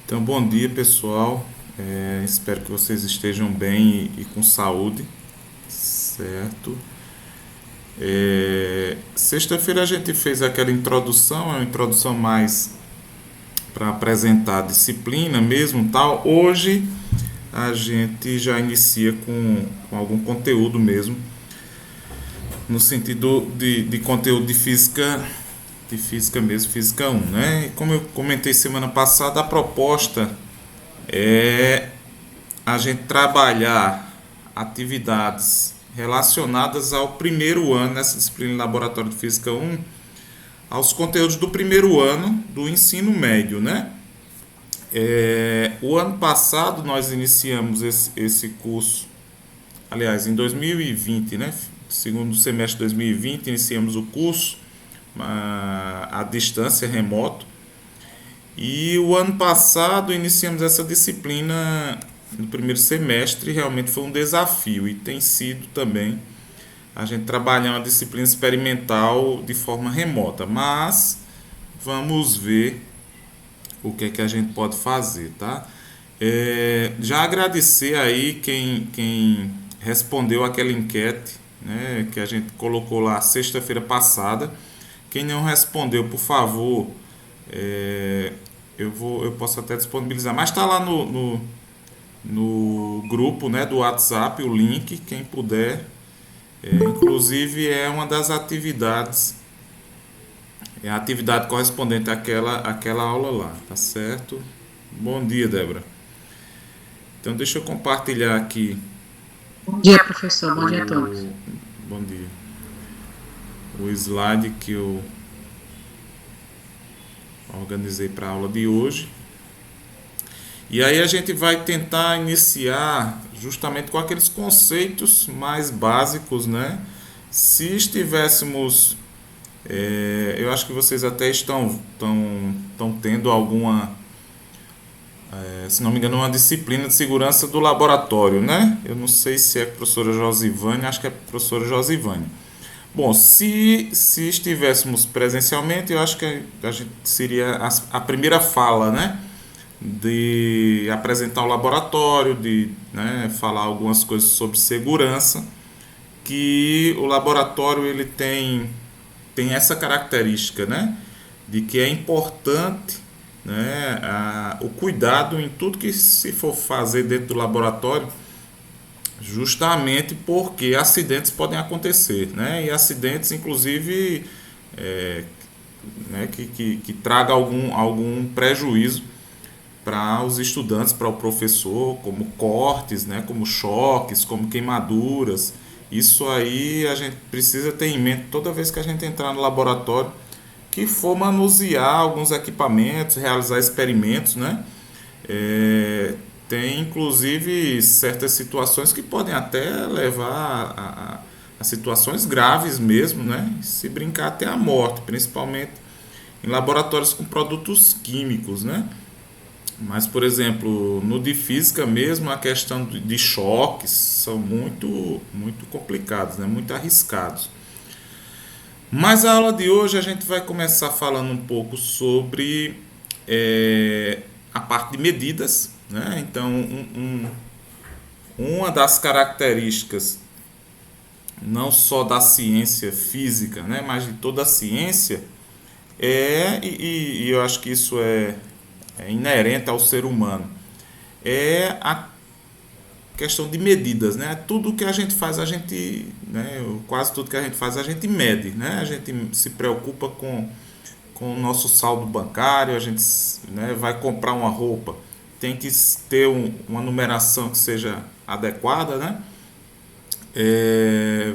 Então, bom dia, pessoal. Espero que vocês estejam bem e com saúde, certo? Sexta-feira a gente fez aquela introdução, é uma introdução mais para apresentar a disciplina mesmo, tal. Hoje a gente já inicia com algum conteúdo mesmo, no sentido de conteúdo de física mesmo, física um, né? E como eu comentei semana passada, a proposta é a gente trabalhar atividades relacionadas ao primeiro ano nessa disciplina de Laboratório de Física um, aos conteúdos do primeiro ano do ensino médio, né? O ano passado nós iniciamos esse curso, aliás, em 2020, né? Segundo semestre de 2020, iniciamos o curso à distância, remoto. E o ano passado iniciamos essa disciplina no primeiro semestre, realmente foi um desafio e tem sido também a gente trabalhar uma disciplina experimental de forma remota, mas vamos ver o que é que a gente pode fazer, tá? Já agradecer aí quem respondeu aquela enquete, né, que a gente colocou lá sexta-feira passada. Quem não respondeu, por favor, é, eu posso até disponibilizar, mas está lá no grupo, né, do WhatsApp o link, quem puder. Inclusive é uma das atividades, é a atividade correspondente àquela aula lá, tá certo? Bom dia, Débora. Então deixa eu compartilhar aqui Bom dia, professor. Bom dia a todos. o bom dia, o slide que eu organizei para a aula de hoje. E aí a gente vai tentar iniciar justamente com aqueles conceitos mais básicos, né? Se estivéssemos, eu acho que vocês até estão tendo alguma, se não me engano, uma disciplina de segurança do laboratório, né? Eu não sei se é a professora Josivânia, acho que é a professora Josivânia. Bom, se estivéssemos presencialmente, eu acho que a gente seria a primeira fala, né? De apresentar o laboratório, de, né, falar algumas coisas sobre segurança, que o laboratório ele tem essa característica, né, de que é importante, né, o cuidado em tudo que se for fazer dentro do laboratório, justamente porque acidentes podem acontecer, né, e acidentes inclusive é, né, que traga algum prejuízo para os estudantes, para o professor, como cortes, né, como choques, como queimaduras. Isso aí a gente precisa ter em mente toda vez que a gente entrar no laboratório, que for manusear alguns equipamentos, realizar experimentos, né? É, tem inclusive certas situações que podem até levar a situações graves mesmo, né? Se brincar até a morte, principalmente em laboratórios com produtos químicos, né? Mas, por exemplo, no de física mesmo, a questão de choques são muito complicados, né? Muito arriscados. Mas a aula de hoje a gente vai começar falando um pouco sobre a parte de medidas, né? Então, uma das características não só da ciência física, né? Mas de toda a ciência e eu acho que isso é inerente ao ser humano, é a questão de medidas, né? Tudo que a gente faz, né? Quase tudo que a gente faz, a gente mede, né? A gente se preocupa com o nosso saldo bancário, a gente, né, vai comprar uma roupa, tem que ter uma numeração que seja adequada, né?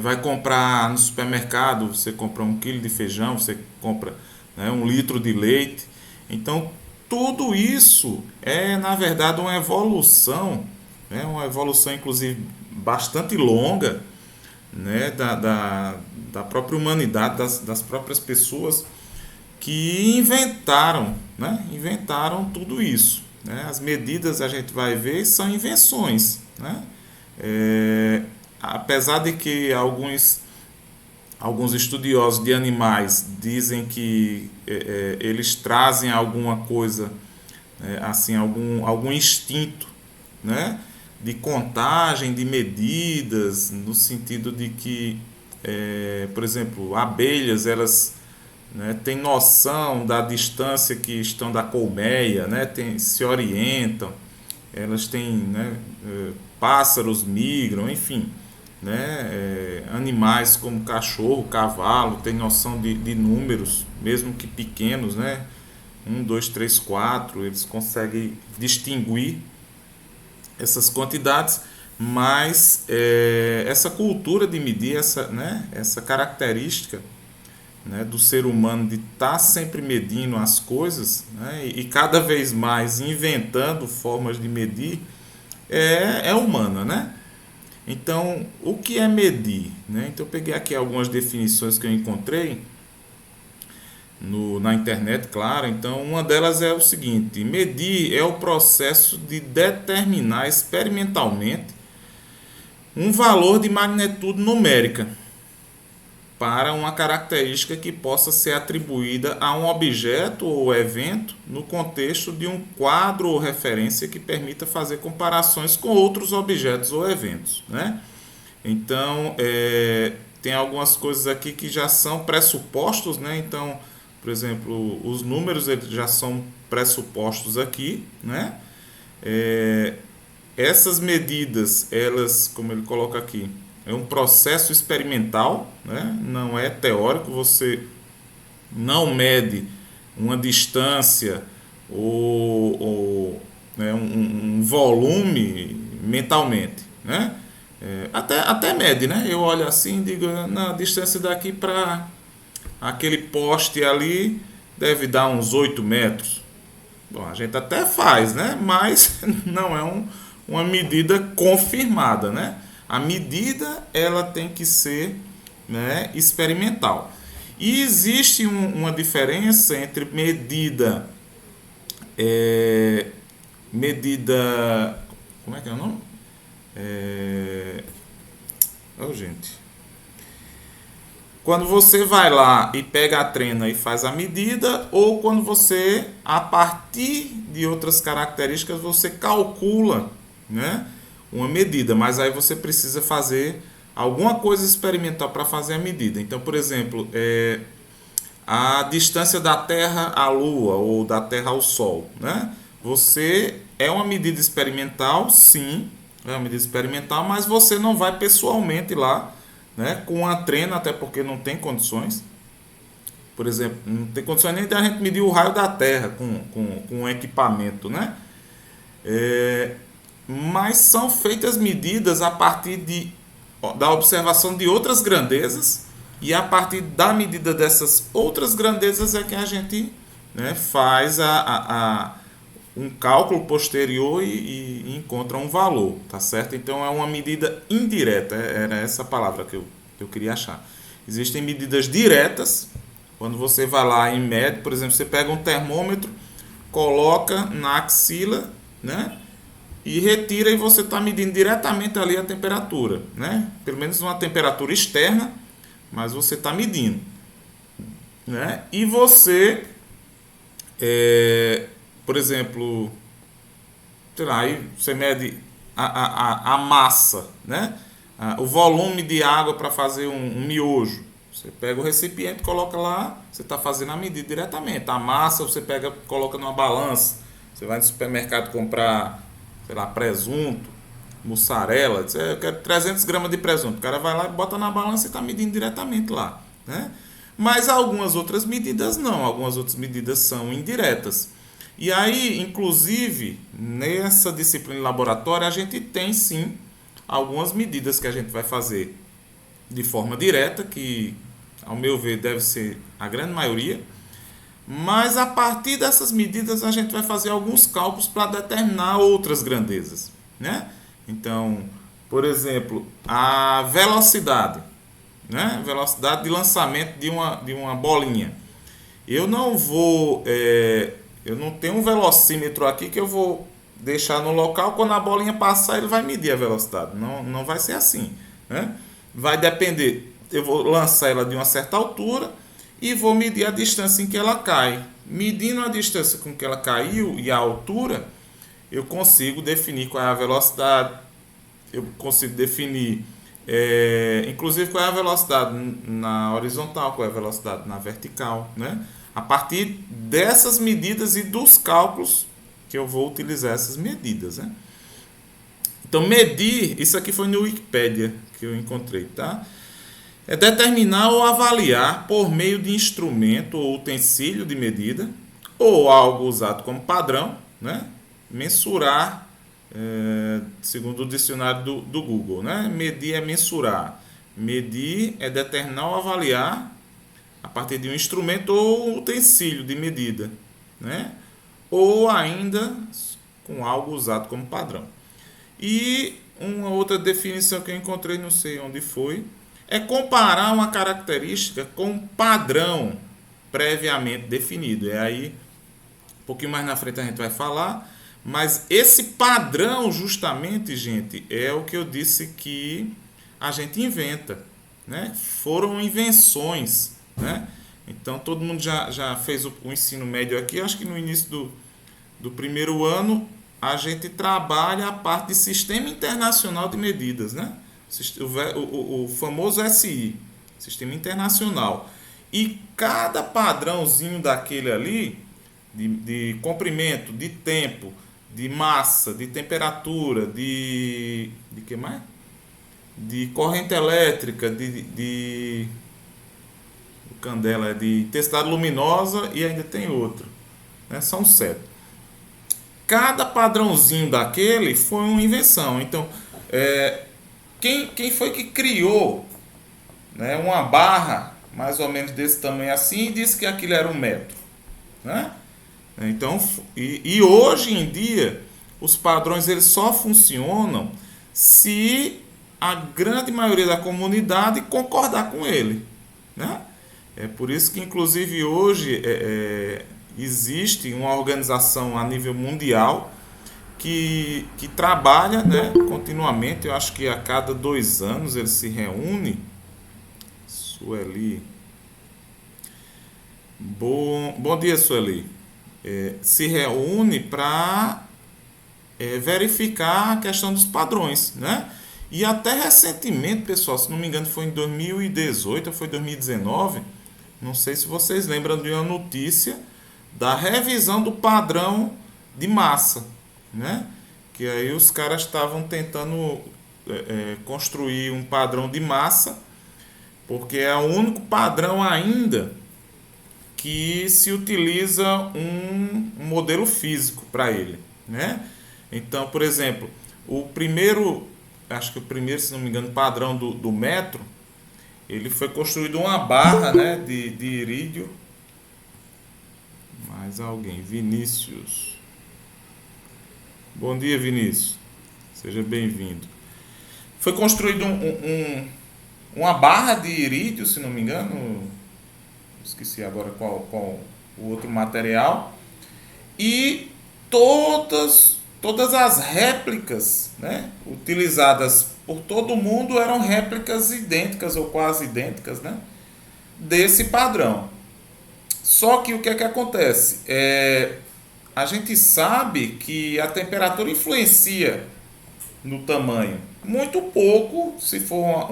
Vai comprar no supermercado, você compra 1 quilo de feijão, você compra, né, 1 litro de leite. Então, tudo isso é, na verdade, uma evolução, né, uma evolução, inclusive, bastante longa, né, da própria humanidade, das próprias pessoas que inventaram, né, inventaram tudo isso. Né? As medidas, a gente vai ver, são invenções. Né? É, apesar de que alguns estudiosos de animais dizem que eles trazem alguma coisa, assim, algum instinto, né, de contagem, de medidas, no sentido de que, por exemplo, abelhas, elas, né, têm noção da distância que estão da colmeia, né, se orientam, elas têm, né, pássaros migram, enfim, né, animais como cachorro, cavalo, têm noção de números, mesmo que pequenos, né, um, dois, três, quatro, eles conseguem distinguir essas quantidades, mas essa cultura de medir, essa característica, né, do ser humano de estar sempre medindo as coisas, né, e cada vez mais inventando formas de medir, é humana, né? Então, o que é medir? Né? Então, eu peguei aqui algumas definições que eu encontrei na internet, claro. Então, uma delas é o seguinte: medir é o processo de determinar experimentalmente um valor de magnitude numérica para uma característica que possa ser atribuída a um objeto ou evento no contexto de um quadro ou referência que permita fazer comparações com outros objetos ou eventos, né? Então, tem algumas coisas aqui que já são pressupostos, né? Então, por exemplo, os números eles já são pressupostos aqui, né? Essas medidas, elas, como ele coloca aqui, é um processo experimental, né? Não é teórico, você não mede uma distância ou né, um volume mentalmente, né? Até mede, né? Eu olho assim e digo, na distância daqui para aquele poste ali deve dar uns 8 metros. Bom, a gente até faz, né? Mas não é uma medida confirmada, né? A medida ela tem que ser, né, experimental. E existe uma diferença entre medida, como é que é o nome? Gente. Quando você vai lá e pega a trena e faz a medida, ou quando você, a partir de outras características, você calcula, né, uma medida, mas aí você precisa fazer alguma coisa experimental para fazer a medida. Então, por exemplo, a distância da Terra à Lua ou da Terra ao Sol, né? É uma medida experimental, sim, é uma medida experimental, mas você não vai pessoalmente lá, né, com a trena, até porque não tem condições. Por exemplo, não tem condições nem da gente medir o raio da Terra com um equipamento, né? Mas são feitas medidas a partir da observação de outras grandezas, e a partir da medida dessas outras grandezas é que a gente, né, faz um cálculo posterior e encontra um valor, tá certo? Então é uma medida indireta, era essa palavra que eu queria achar. Existem medidas diretas, quando você vai lá e mede, por exemplo, você pega um termômetro, coloca na axila, né, e retira, e você está medindo diretamente ali a temperatura, né? Pelo menos uma temperatura externa, mas você está medindo, né? E você, por exemplo, sei lá, aí você mede a massa, né? O volume de água para fazer um miojo. Você pega o recipiente, coloca lá, você está fazendo a medida diretamente. A massa você pega, coloca numa balança. Você vai no supermercado comprar, sei lá, presunto, mussarela, diz, eu quero 300 gramas de presunto. O cara vai lá e bota na balança e está medindo diretamente lá, né? Mas algumas outras medidas não, algumas outras medidas são indiretas. E aí, inclusive, nessa disciplina de laboratório, a gente tem sim algumas medidas que a gente vai fazer de forma direta, que, ao meu ver, deve ser a grande maioria. Mas a partir dessas medidas a gente vai fazer alguns cálculos para determinar outras grandezas, né? Então, por exemplo, a velocidade, né? Velocidade de lançamento de uma bolinha. Eu não tenho um velocímetro aqui que eu vou deixar no local, quando a bolinha passar ele vai medir a velocidade. Não vai ser assim, né? Vai depender, eu vou lançar ela de uma certa altura e vou medir a distância em que ela cai. Medindo a distância com que ela caiu e a altura, eu consigo definir qual é a velocidade, eu consigo definir, inclusive, qual é a velocidade na horizontal, qual é a velocidade na vertical, né? A partir dessas medidas e dos cálculos que eu vou utilizar essas medidas, né? Então, medir, isso aqui foi no Wikipedia que eu encontrei, tá? É determinar ou avaliar por meio de instrumento ou utensílio de medida ou algo usado como padrão, né? Mensurar, segundo o dicionário do Google, né? Medir é mensurar. Medir é determinar ou avaliar a partir de um instrumento ou utensílio de medida, né? Ou ainda com algo usado como padrão. E uma outra definição que eu encontrei, não sei onde foi, é comparar uma característica com um padrão previamente definido. É aí, um pouquinho mais na frente a gente vai falar, mas esse padrão, justamente, gente, é o que eu disse que a gente inventa, né? Foram invenções, né? Então, todo mundo já fez o ensino médio aqui. Acho que no início do primeiro ano, a gente trabalha a parte de Sistema Internacional de Medidas, né? O famoso SI, Sistema Internacional. E cada padrãozinho daquele ali, de comprimento, de tempo, de massa, de temperatura, de que mais? De corrente elétrica, de candela, de intensidade luminosa, e ainda tem outro, né? São 7. Cada padrãozinho daquele foi uma invenção. Então, quem foi que criou, né, uma barra mais ou menos desse tamanho assim e disse que aquilo era 1 metro, né? Então, e hoje em dia os padrões eles só funcionam se a grande maioria da comunidade concordar com ele, né? É por isso que, inclusive, hoje existe uma organização a nível mundial que trabalha, né, continuamente. Eu acho que a cada 2 anos ele se reúne. Sueli. Bom dia, Sueli. Se reúne para verificar a questão dos padrões, né? E até recentemente, pessoal, se não me engano, foi em 2018 ou foi 2019, não sei se vocês lembram de uma notícia da revisão do padrão de massa, né? Que aí os caras estavam tentando construir um padrão de massa, porque é o único padrão ainda que se utiliza um modelo físico para ele, né? Então, por exemplo, acho que o primeiro, se não me engano, padrão do metro, ele foi construído uma barra, né, de irídio. Mais alguém? Vinícius. Bom dia, Vinícius. Seja bem-vindo. Foi construído uma barra de irídio, se não me engano. Esqueci agora qual o outro material. E todas as réplicas, né, utilizadas por todo mundo eram réplicas idênticas ou quase idênticas, né, desse padrão. Só que o que é que acontece? A gente sabe que a temperatura influencia no tamanho. Muito pouco, se for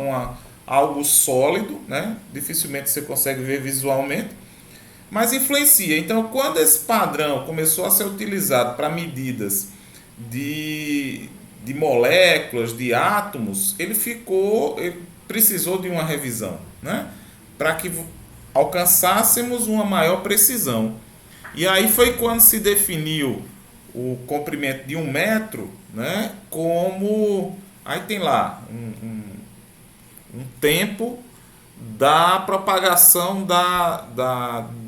algo sólido, né, dificilmente você consegue ver visualmente, mas influencia. Então, quando esse padrão começou a ser utilizado para medidas de moléculas, de átomos, ele precisou de uma revisão, né, para que alcançássemos uma maior precisão. E aí foi quando se definiu o comprimento de 1 metro, né, como... Aí tem lá um tempo da propagação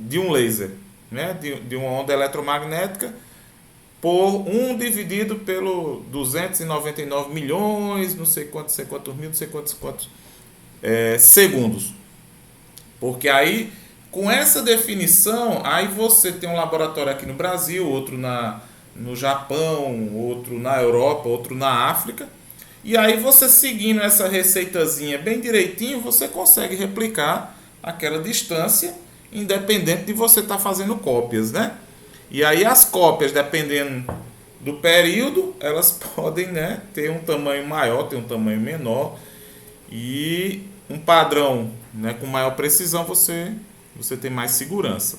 de um laser, né, de uma onda eletromagnética, por 1 dividido pelo 299 milhões, não sei quantos mil, não sei quantos segundos. Porque aí, com essa definição, aí você tem um laboratório aqui no Brasil, outro no Japão, outro na Europa, outro na África. E aí você, seguindo essa receitazinha bem direitinho, você consegue replicar aquela distância independente de você estar fazendo cópias, né? E aí as cópias, dependendo do período, elas podem, né, ter um tamanho maior, ter um tamanho menor, e um padrão, né, com maior precisão você tem mais segurança.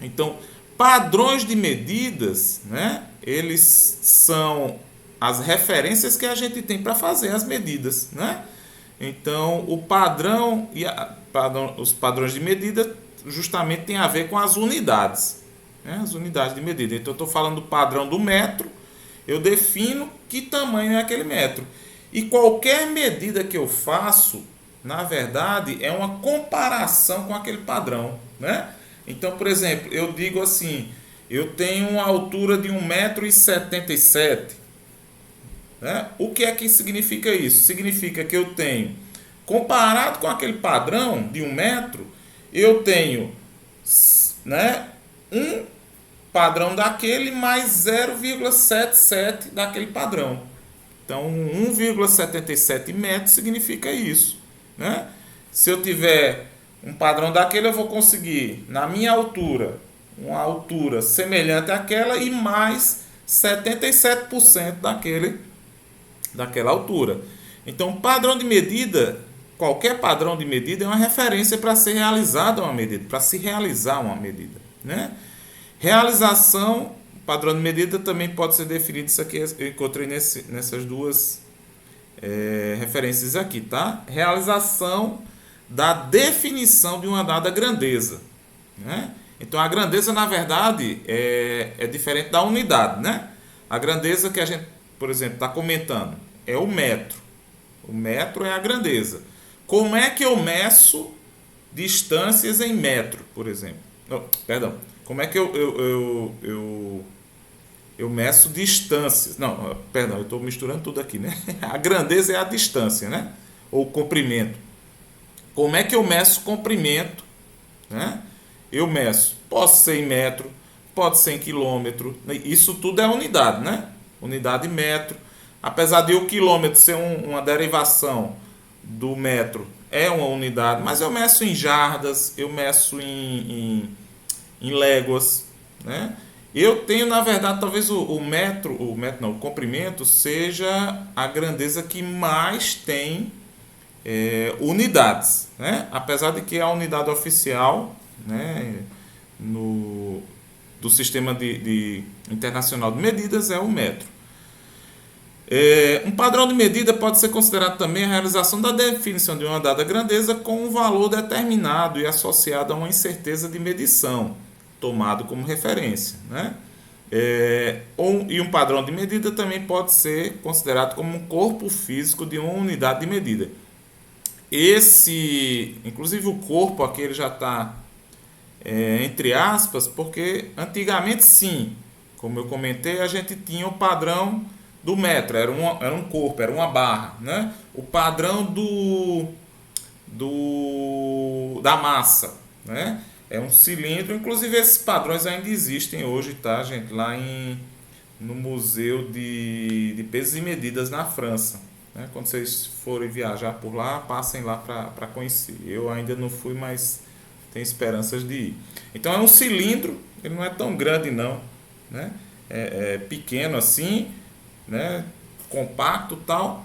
Então, padrões de medidas, né, eles são as referências que a gente tem para fazer as medidas, né? Então, o padrão e os padrões de medida justamente tem a ver com as unidades, né? As unidades de medida. Então, eu estou falando do padrão do metro, eu defino que tamanho é aquele metro. E qualquer medida que eu faço, na verdade, é uma comparação com aquele padrão, né? Então, por exemplo, eu digo assim, eu tenho uma altura de 1,77 m, né? O que é que significa isso? Significa que eu tenho, comparado com aquele padrão de 1 m, eu tenho, né, um padrão daquele mais 0,77 daquele padrão. Então, 1,77 metros significa isso, né? Se eu tiver um padrão daquele, eu vou conseguir, na minha altura, uma altura semelhante àquela e mais 77% daquela altura. Então, padrão de medida, qualquer padrão de medida é uma referência para ser realizada uma medida, para se realizar uma medida, né? Realização, padrão de medida também pode ser definido, isso aqui eu encontrei nessas duas referências aqui, tá? Realização da definição de uma dada grandeza, né? Então, a grandeza, na verdade, é diferente da unidade, né? A grandeza que a gente, por exemplo, está comentando é o metro. O metro é a grandeza. Como é que eu meço distâncias em metro, por exemplo? Não, perdão. Como é que eu meço distâncias? Não, perdão, eu estou misturando tudo aqui, né? A grandeza é a distância, né? Ou comprimento. Como é que eu meço comprimento, né? Eu meço, posso ser em metro, pode ser em quilômetro. Isso tudo é unidade, né? Unidade metro. Apesar de o quilômetro ser uma derivação do metro, é uma unidade, mas eu meço em jardas, eu meço em léguas, né? Eu tenho, na verdade, talvez o metro não, o comprimento seja a grandeza que mais tem unidades, né? Apesar de que a unidade oficial, né, do sistema internacional de medidas é o metro. Um padrão de medida pode ser considerado também a realização da definição de uma dada grandeza com um valor determinado e associado a uma incerteza de medição, tomado como referência, né? E um padrão de medida também pode ser considerado como um corpo físico de uma unidade de medida. Inclusive o corpo aqui ele já está entre aspas, porque antigamente sim, como eu comentei, a gente tinha o padrão do metro, era um corpo, era uma barra, né? O padrão da massa, né? É um cilindro, inclusive esses padrões ainda existem hoje, tá, gente? Lá no Museu de Pesos e Medidas na França, né? Quando vocês forem viajar por lá, passem lá para conhecer. Eu ainda não fui, mas tenho esperanças de ir. Então é um cilindro, ele não é tão grande não, né? É pequeno assim, né? Compacto e tal,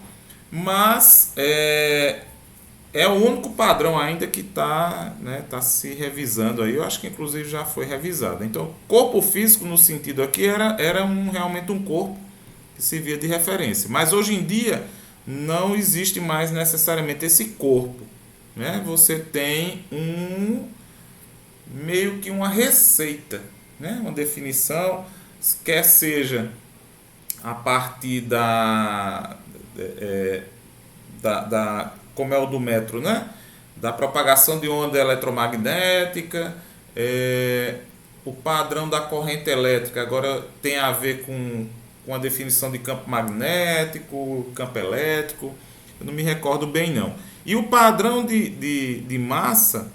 mas é o único padrão ainda que está, né, tá se revisando aí. Eu acho que inclusive já foi revisado. Então, corpo físico no sentido aqui era realmente um corpo que servia de referência. Mas hoje em dia não existe mais necessariamente esse corpo, né? Você tem meio que uma receita, né? Uma definição, quer seja a partir como é o do metro, né? Da propagação de onda eletromagnética, o padrão da corrente elétrica agora tem a ver com a definição de campo magnético, campo elétrico, eu não me recordo bem não. E o padrão de massa,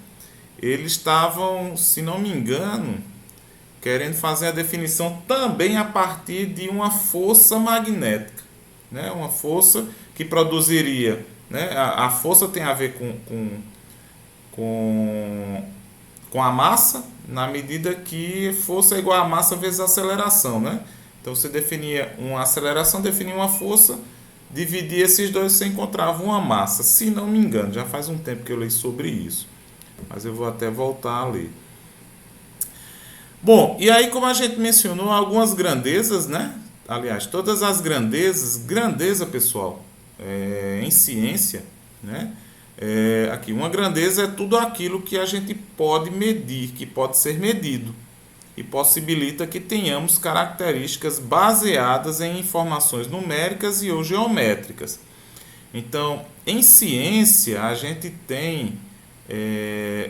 eles estavam, se não me engano, querendo fazer a definição também a partir de uma força magnética, né? Uma força que produziria, né? A força tem a ver com com a massa, na medida que força é igual a massa vezes a aceleração, né? Então você definia uma aceleração, definia uma força, dividia esses dois, você encontrava uma massa, se não me engano. Já faz um tempo que eu li sobre isso, mas eu vou até voltar a ler. Bom, e aí como a gente mencionou algumas grandezas, né? Aliás, todas as grandezas, grandeza, pessoal, em ciência, né? Aqui, uma grandeza é tudo aquilo que a gente pode medir, que pode ser medido e possibilita que tenhamos características baseadas em informações numéricas e ou geométricas. Então, em ciência, a gente tem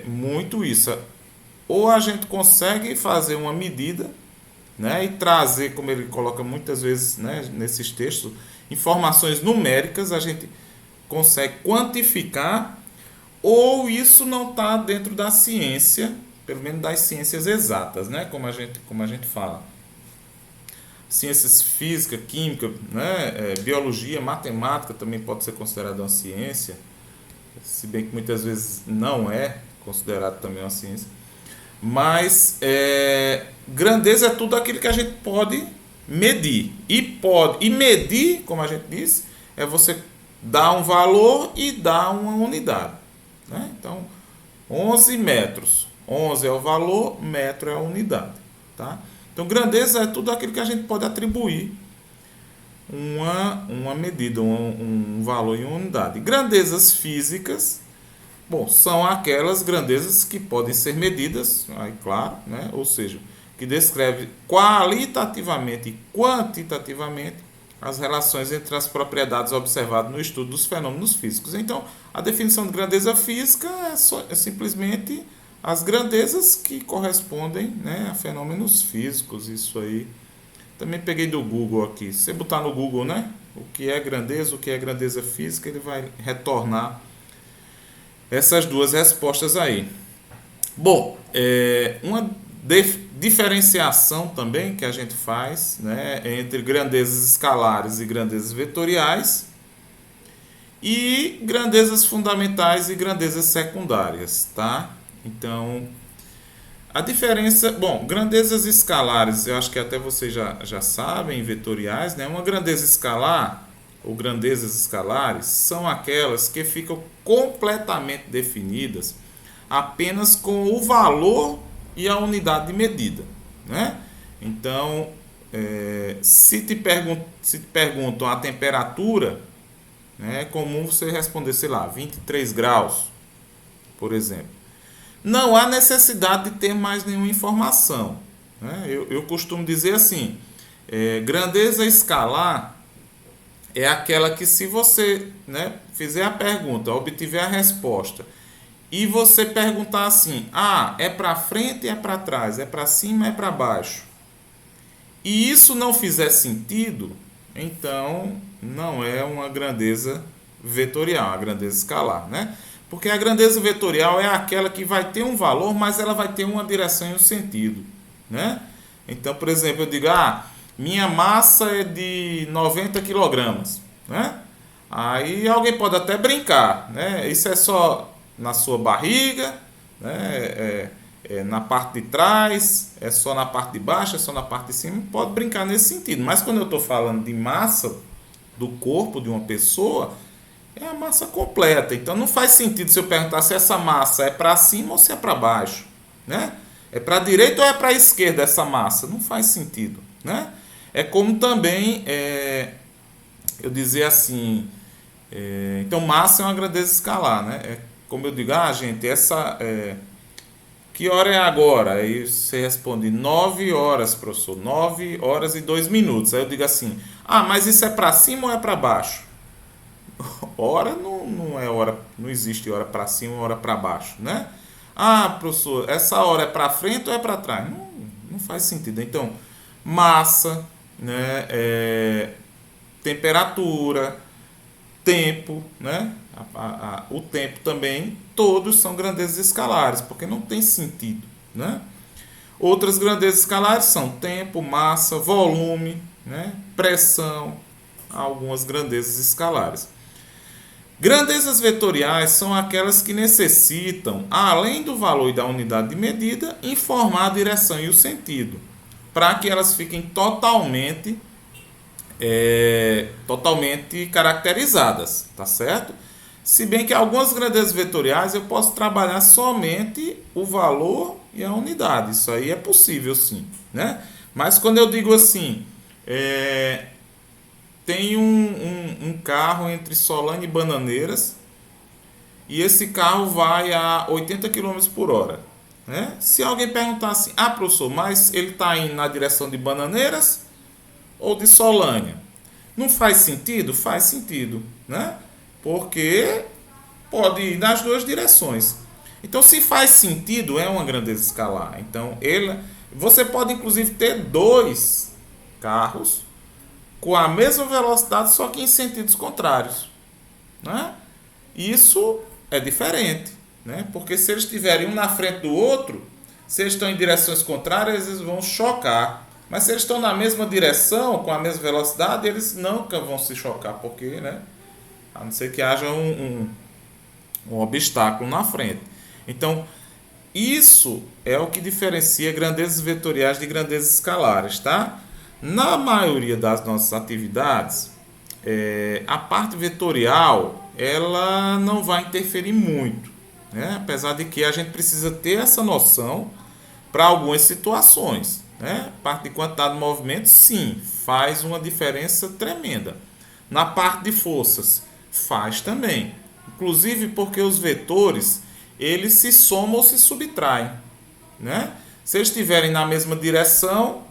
muito isso. Ou a gente consegue fazer uma medida, né, e trazer, como ele coloca muitas vezes, né, nesses textos, informações numéricas, a gente consegue quantificar, ou isso não está dentro da ciência, pelo menos das ciências exatas, né, como a gente fala. Ciências física, química, né, biologia, matemática também pode ser considerada uma ciência, se bem que muitas vezes não é considerado também uma ciência. Mas grandeza é tudo aquilo que a gente pode medir. E medir, como a gente disse, é você dar um valor e dar uma unidade, né? Então, 11 metros. 11 é o valor, metro é a unidade, tá? Então, grandeza é tudo aquilo que a gente pode atribuir uma medida, um valor e uma unidade. Grandezas físicas, bom, são aquelas grandezas que podem ser medidas, aí claro, né? Ou seja, que descreve qualitativamente e quantitativamente as relações entre as propriedades observadas no estudo dos fenômenos físicos. Então, a definição de grandeza física é simplesmente as grandezas que correspondem, né, a fenômenos físicos. Isso aí também peguei do Google aqui. Se você botar no Google, né, o que é grandeza física, ele vai retornar essas duas respostas aí. Bom, uma diferenciação também que a gente faz, né, entre grandezas escalares e grandezas vetoriais, e grandezas fundamentais e grandezas secundárias, tá? Então, a diferença, bom, grandezas escalares, eu acho que até vocês já sabem, vetoriais, né? Uma grandeza escalar ou grandezas escalares são aquelas que ficam completamente definidas apenas com o valor e a unidade de medida, né? Então, se te perguntam a temperatura, né, é comum você responder, sei lá, 23 graus, por exemplo. Não há necessidade de ter mais nenhuma informação, né? Eu costumo dizer assim, grandeza escalar é aquela que, se você, né, fizer a pergunta, obtiver a resposta, e você perguntar assim, é para frente, é para trás, é para cima, é para baixo, e isso não fizer sentido, então não é uma grandeza vetorial, uma grandeza escalar, né? Porque a grandeza vetorial é aquela que vai ter um valor, mas ela vai ter uma direção e um sentido, né? Então, por exemplo, eu digo, minha massa é de 90 quilogramas, né? Aí alguém pode até brincar, né? Isso é só na sua barriga, né? Na parte de trás, é só na parte de baixo, é só na parte de cima, pode brincar nesse sentido. Mas quando eu estou falando de massa do corpo de uma pessoa, é a massa completa. Então não faz sentido se eu perguntar se essa massa é para cima ou se é para baixo, né? É para a direita ou é para a esquerda essa massa? Não faz sentido, né? É como também eu dizer assim, então massa é uma grandeza escalar, né? É como eu digo, gente, que hora é agora? Aí você responde 9 horas, professor, 9 horas e 2 minutos. Aí eu digo assim, mas isso é para cima ou é para baixo? Hora não é hora, não existe hora para cima ou hora para baixo, né? Professor, essa hora é para frente ou é para trás? Não faz sentido. Então, massa, né? Temperatura, tempo, né? O tempo também, todos são grandezas escalares, porque não tem sentido, né? Outras grandezas escalares são tempo, massa, volume, né? Pressão, algumas grandezas escalares. Grandezas vetoriais são aquelas que necessitam, além do valor e da unidade de medida, informar a direção e o sentido, para que elas fiquem totalmente caracterizadas, tá certo? Se bem que algumas grandezas vetoriais eu posso trabalhar somente o valor e a unidade, isso aí é possível sim, né? Mas quando eu digo assim, tem um carro entre Solane e Bananeiras e esse carro vai a 80 quilômetros por hora. Né? Se alguém perguntar assim, professor, mas ele está indo na direção de Bananeiras ou de Solane? Não faz sentido? Faz sentido, né? Porque pode ir nas duas direções. Então, se faz sentido, é uma grandeza escalar. Então, você pode inclusive ter dois carros com a mesma velocidade, só que em sentidos contrários, né? Isso é diferente, né? Porque se eles estiverem um na frente do outro, se eles estão em direções contrárias, eles vão chocar. Mas se eles estão na mesma direção, com a mesma velocidade, eles nunca vão se chocar, porque, né? A não ser que haja um obstáculo na frente. Então, isso é o que diferencia grandezas vetoriais de grandezas escalares, tá? Na maioria das nossas atividades, a parte vetorial ela não vai interferir muito, né? Apesar de que a gente precisa ter essa noção para algumas situações, né? Parte de quantidade de movimento, sim, faz uma diferença tremenda. Na parte de forças, faz também. Inclusive porque os vetores, eles se somam ou se subtraem, né? Se eles estiverem na mesma direção,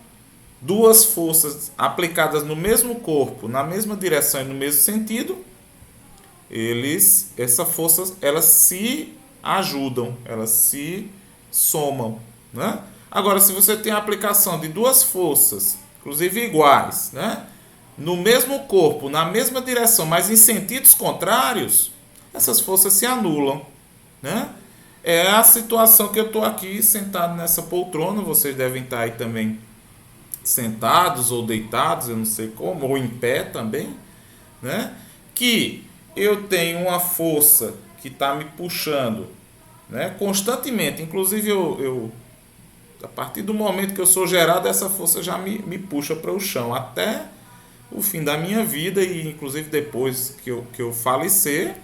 duas forças aplicadas no mesmo corpo, na mesma direção e no mesmo sentido, essas forças elas se ajudam, elas se somam, né? Agora, se você tem a aplicação de duas forças, inclusive iguais, né, no mesmo corpo, na mesma direção, mas em sentidos contrários, essas forças se anulam, né? É a situação que eu estou aqui sentado nessa poltrona, vocês devem estar aí também sentados ou deitados, eu não sei como, ou em pé também, né? Que eu tenho uma força que está me puxando, né, constantemente. Inclusive, a partir do momento que eu sou gerado, essa força já me puxa para o chão, até o fim da minha vida e inclusive depois que eu falecer,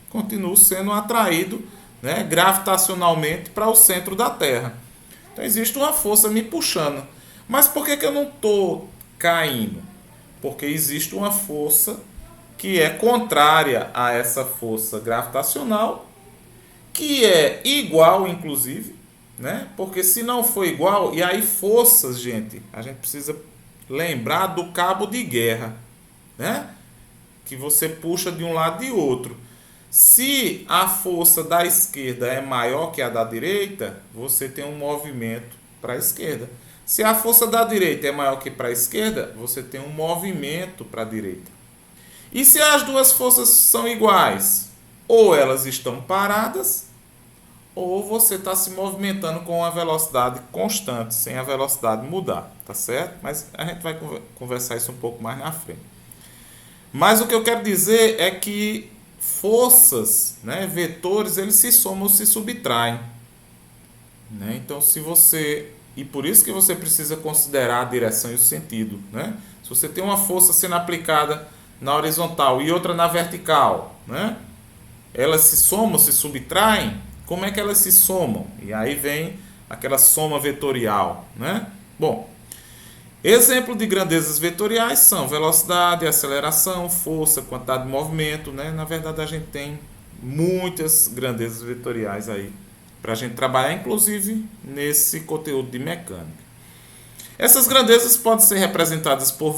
continuo sendo atraído, né, gravitacionalmente para o centro da Terra. Então existe uma força me puxando. Mas por que eu não estou caindo? Porque existe uma força que é contrária a essa força gravitacional, que é igual, inclusive, né? Porque se não for igual, e aí forças, gente, a gente precisa lembrar do cabo de guerra, né? Que você puxa de um lado e de outro. Se a força da esquerda é maior que a da direita, você tem um movimento para a esquerda. Se a força da direita é maior que para a esquerda, você tem um movimento para a direita. E se as duas forças são iguais, ou elas estão paradas, ou você está se movimentando com a velocidade constante, sem a velocidade mudar, tá certo? Mas a gente vai conversar isso um pouco mais na frente. Mas o que eu quero dizer é que forças, né, vetores, eles se somam ou se subtraem, né? Então, e por isso que você precisa considerar a direção e o sentido, né? Se você tem uma força sendo aplicada na horizontal e outra na vertical, né? Elas se somam, se subtraem. Como é que elas se somam? E aí vem aquela soma vetorial, né? Bom, exemplo de grandezas vetoriais são velocidade, aceleração, força, quantidade de movimento, né? Na verdade, a gente tem muitas grandezas vetoriais aí para a gente trabalhar, inclusive nesse conteúdo de mecânica. Essas grandezas podem ser representadas por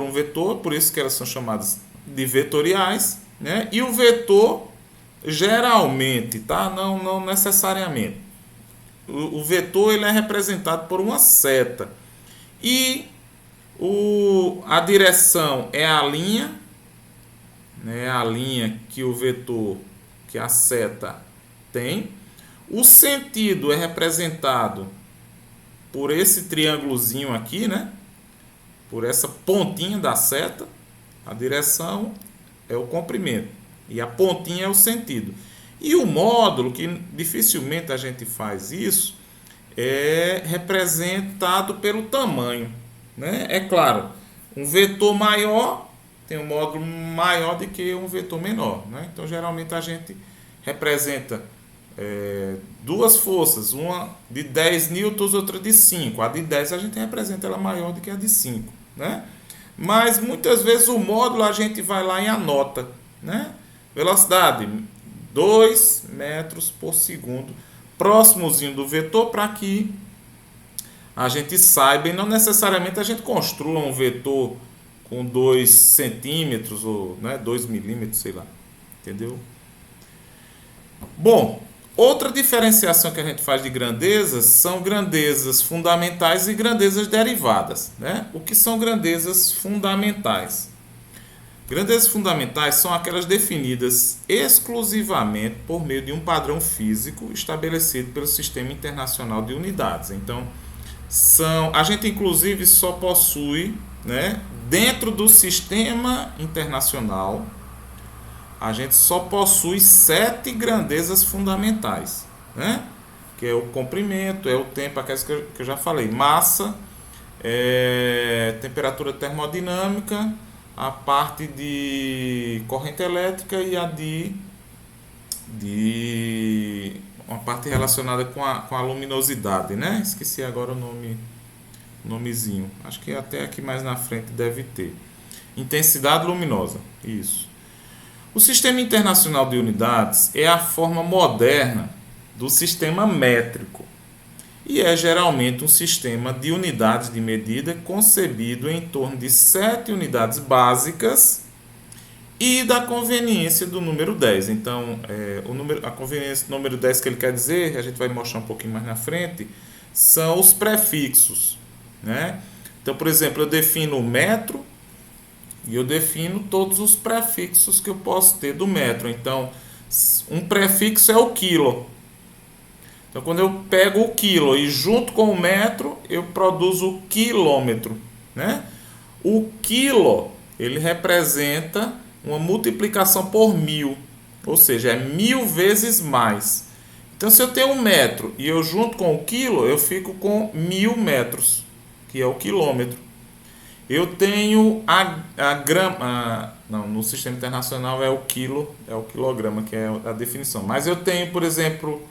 um vetor, por isso que elas são chamadas de vetoriais, né? E o vetor, geralmente, tá? Não necessariamente. O vetor ele é representado por uma seta. E a direção é a linha, né? A linha que o vetor, que a seta tem. O sentido é representado por esse triângulozinho aqui, né? Por essa pontinha da seta. A direção é o comprimento. E a pontinha é o sentido. E o módulo, que dificilmente a gente faz isso, é representado pelo tamanho, né? É claro, um vetor maior tem um módulo maior do que um vetor menor, né? Então, geralmente a gente representa duas forças, uma de 10 newtons, outra de 5. A de 10 a gente representa ela maior do que a de 5, né? Mas muitas vezes o módulo a gente vai lá e anota, né? Velocidade 2 metros por segundo, próximozinho do vetor, para que a gente saiba, e não necessariamente a gente construa um vetor com 2 centímetros ou, né, 2 milímetros, sei lá, entendeu? Bom, outra diferenciação que a gente faz de grandezas são grandezas fundamentais e grandezas derivadas, né? O que são grandezas fundamentais? Grandezas fundamentais são aquelas definidas exclusivamente por meio de um padrão físico estabelecido pelo Sistema Internacional de Unidades. Então, a gente inclusive só possui, né, dentro do Sistema Internacional, a gente só possui 7 grandezas fundamentais, né? Que é o comprimento, é o tempo, aquelas que eu já falei, massa, temperatura termodinâmica, a parte de corrente elétrica e a de uma parte relacionada com a luminosidade, né? Esqueci agora o nomezinho. Acho que até aqui mais na frente deve ter. Intensidade luminosa, isso. O Sistema Internacional de Unidades é a forma moderna do sistema métrico e é geralmente um sistema de unidades de medida concebido em torno de 7 unidades básicas e da conveniência do número 10. Então, a conveniência do número 10 que ele quer dizer, a gente vai mostrar um pouquinho mais na frente, são os prefixos, né? Então, por exemplo, eu defino o metro e eu defino todos os prefixos que eu posso ter do metro. Então, um prefixo é o quilo. Então, quando eu pego o quilo e junto com o metro, eu produzo o quilômetro, né? O quilo, ele representa uma multiplicação por 1000, ou seja, é 1000 vezes mais. Então, se eu tenho um metro e eu junto com o quilo, eu fico com 1000 metros, que é o quilômetro. Eu tenho a grama, não, no sistema internacional é o quilo, é o quilograma, que é a definição. Mas eu tenho, por exemplo,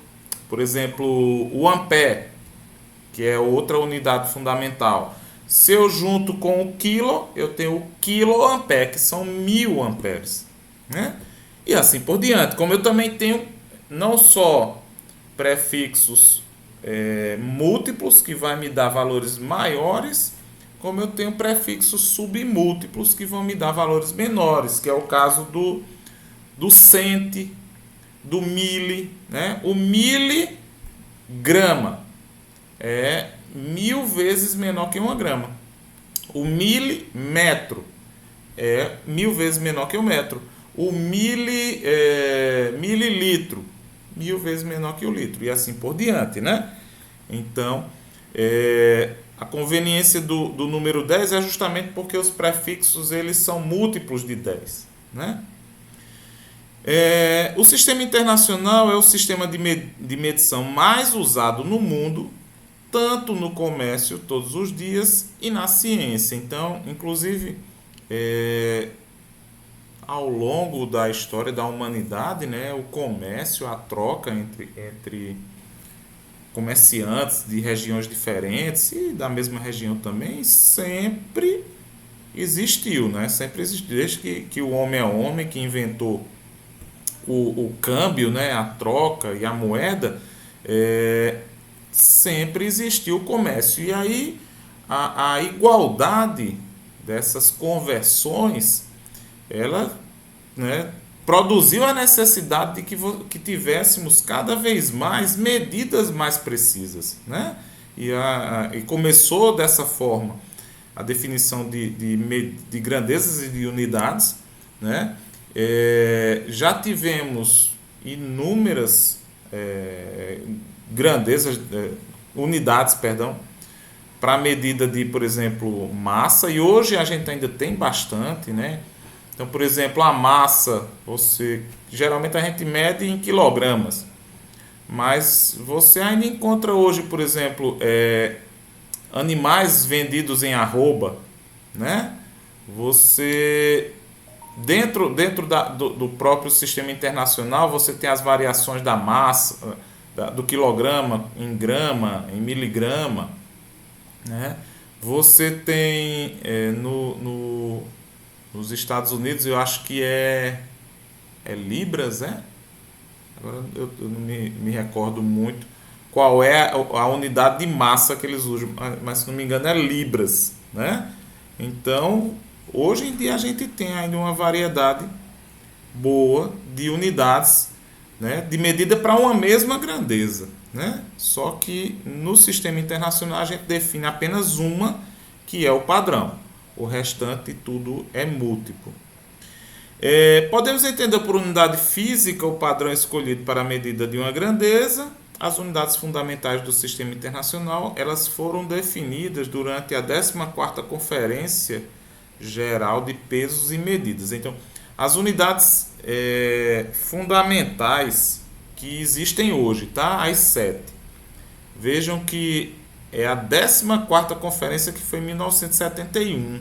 o ampere, que é outra unidade fundamental. Se eu junto com o quilo, eu tenho o quiloampere, que são 1000 amperes, né? E assim por diante. Como eu também tenho não só prefixos múltiplos, que vai me dar valores maiores, como eu tenho prefixos submúltiplos, que vão me dar valores menores, que é o caso do centi, do mili, né? O miligrama é 1000 vezes menor que 1 grama. O milímetro é 1000 vezes menor que o metro. O mililitro, 1000 vezes menor que o litro. E assim por diante, né? Então, a conveniência do número 10 é justamente porque os prefixos eles são múltiplos de 10, né? O sistema internacional é o sistema de medição mais usado no mundo, tanto no comércio todos os dias e na ciência. Então, inclusive, ao longo da história da humanidade, né, o comércio, a troca entre comerciantes de regiões diferentes e da mesma região também, sempre existiu, né? Sempre existiu, desde que o homem é homem, que inventou o câmbio, né, a troca e a moeda, sempre existiu o comércio. E aí a igualdade dessas conversões, ela, né, produziu a necessidade de que tivéssemos cada vez mais medidas mais precisas, né? E começou dessa forma a definição de grandezas e de unidades, né? Já tivemos inúmeras grandezas, unidades, perdão, para a medida de, por exemplo, massa, e hoje a gente ainda tem bastante, né? Então, por exemplo, a massa, geralmente a gente mede em quilogramas, mas você ainda encontra hoje, por exemplo, animais vendidos em arroba, né? Você dentro do próprio sistema internacional você tem as variações da massa, do quilograma em grama, em miligrama, né? Você tem nos Estados Unidos, eu acho que é libras, né? Agora eu não me recordo muito qual é a unidade de massa que eles usam, mas se não me engano é libras, né? Então, hoje em dia a gente tem ainda uma variedade boa de unidades, né, de medida para uma mesma grandeza, né? Só que no sistema internacional a gente define apenas uma, que é o padrão. O restante tudo é múltiplo. Podemos entender por unidade física o padrão escolhido para a medida de uma grandeza. As unidades fundamentais do sistema internacional elas foram definidas durante a 14ª Conferência Geral de Pesos e Medidas. Então, as unidades fundamentais que existem hoje, tá? As 7. Vejam que é a 14ª conferência que foi em 1971.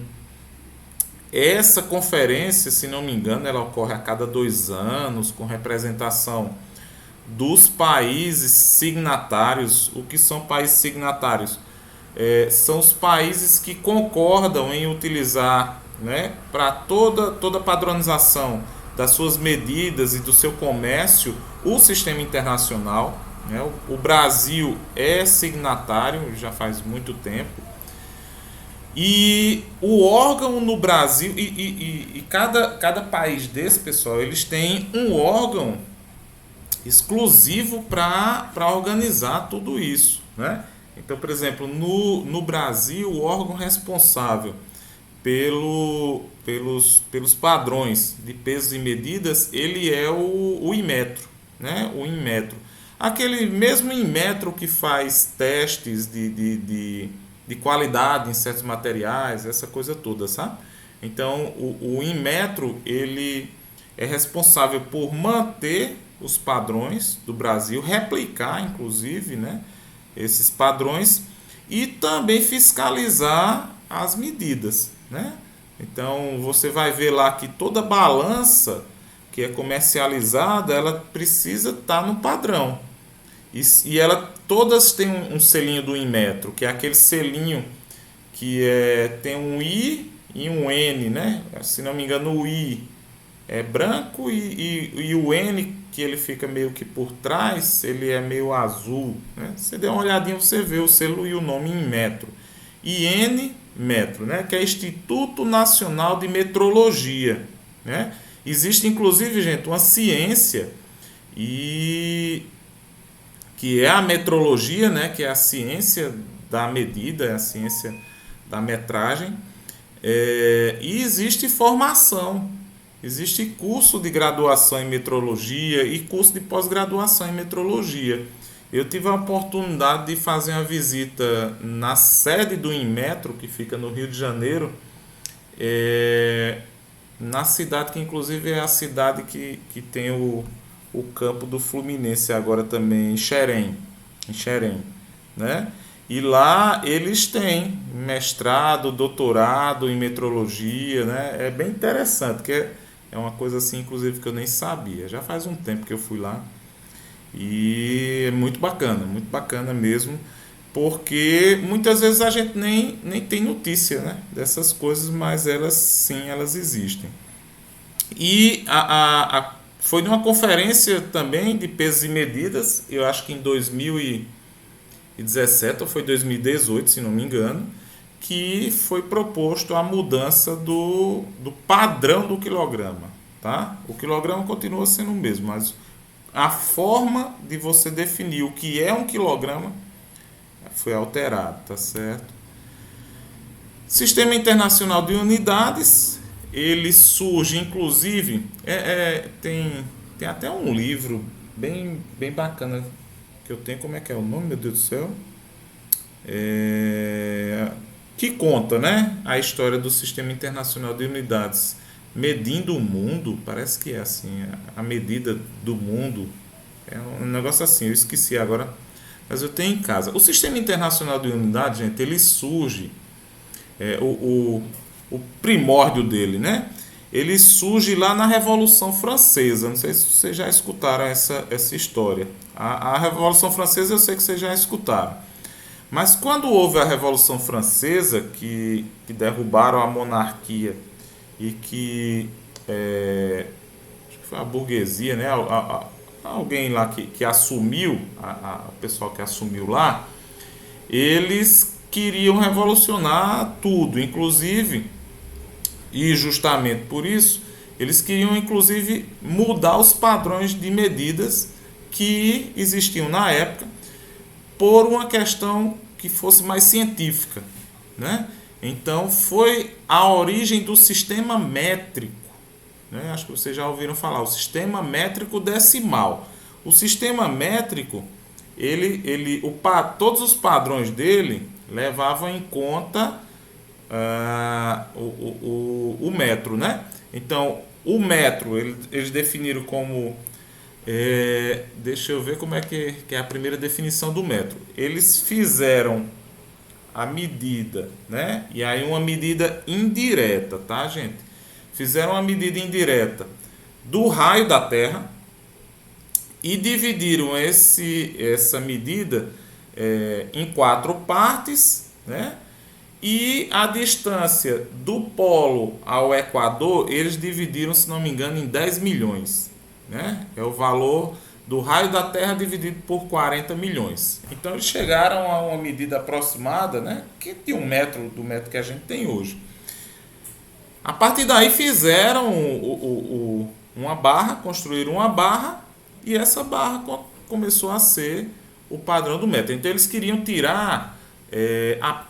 Essa conferência, se não me engano, ela ocorre a cada 2 anos, com representação dos países signatários. O que são países signatários? São os países que concordam em utilizar, né, para toda padronização das suas medidas e do seu comércio, o sistema internacional, né? O Brasil é signatário já faz muito tempo. E o órgão no Brasil, e cada país desse, pessoal, eles têm um órgão exclusivo para organizar tudo isso, né? Então, por exemplo, no Brasil, o órgão responsável pelos padrões de pesos e medidas, ele é o Inmetro, né? O Inmetro. Aquele mesmo Inmetro que faz testes de qualidade em certos materiais, essa coisa toda, sabe? Então, o Inmetro, ele é responsável por manter os padrões do Brasil, replicar, inclusive, né, esses padrões e também fiscalizar as medidas, né? Então, você vai ver lá que toda balança que é comercializada, ela precisa estar no padrão. E todas têm um selinho do Inmetro, que é aquele selinho que tem um I e um N, né? Se não me engano, o I é branco e o N, que ele fica meio que por trás, ele é meio azul, né? Você dê uma olhadinha, você vê o selo e o nome em metro. IN Metro, né? Que é Instituto Nacional de Metrologia, né? Existe, inclusive, gente, uma ciência que é a metrologia, né? Que é a ciência da medida, é a ciência da metragem. E existe formação. Existe curso de graduação em metrologia e curso de pós-graduação em metrologia. Eu tive a oportunidade de fazer uma visita na sede do Inmetro, que fica no Rio de Janeiro, na cidade que inclusive é a cidade que tem o campo do Fluminense agora também, em Xerém, né? E lá eles têm mestrado, doutorado em metrologia, né? É bem interessante, que é uma coisa assim, inclusive, que eu nem sabia. Já faz um tempo que eu fui lá. E é muito bacana mesmo, porque muitas vezes a gente nem tem notícia, né, dessas coisas, mas elas sim, elas existem. E foi numa conferência também de pesos e medidas, eu acho que em 2017 ou foi 2018, se não me engano, que foi proposto a mudança do padrão do quilograma, tá? O quilograma continua sendo o mesmo, mas a forma de você definir o que é um quilograma foi alterada, tá certo? Sistema Internacional de Unidades, ele surge, inclusive, tem até um livro bem bacana que eu tenho, como é que é o nome, meu Deus do céu? Que conta, né, a história do Sistema Internacional de Unidades. medindo o mundo, parece que é assim, a medida do mundo, é um negócio assim, eu esqueci agora, mas eu tenho em casa. O Sistema Internacional de Unidade, gente, ele surge, é, o, o primórdio dele, né? Ele surge lá na Revolução Francesa. Não sei se vocês já escutaram essa história. A Revolução Francesa eu sei que vocês já escutaram. Mas quando houve a Revolução Francesa, que derrubaram a monarquia e que, acho que foi a burguesia, né? Alguém lá que assumiu, o pessoal que assumiu lá, eles queriam revolucionar tudo, inclusive, e justamente por isso, eles queriam inclusive mudar os padrões de medidas que existiam na época por uma questão que fosse mais científica, né? Então foi a origem do sistema métrico, né? Acho que vocês já ouviram falar, o sistema métrico decimal. O sistema métrico, todos os padrões dele levavam em conta o metro, né? Então, o metro, eles definiram como... deixa eu ver como é que é a primeira definição do metro. Eles fizeram a medida, né? E aí uma medida indireta, tá, gente? Fizeram uma medida indireta do raio da Terra e dividiram essa medida em quatro partes, né? E a distância do polo ao Equador, eles dividiram, se não me engano, em 10 milhões. Né? É o valor do raio da Terra dividido por 40 milhões. Então eles chegaram a uma medida aproximada, né, que de um metro do metro que a gente tem hoje. A partir daí fizeram uma barra, construíram uma barra e essa barra começou a ser o padrão do metro. Então eles queriam tirar a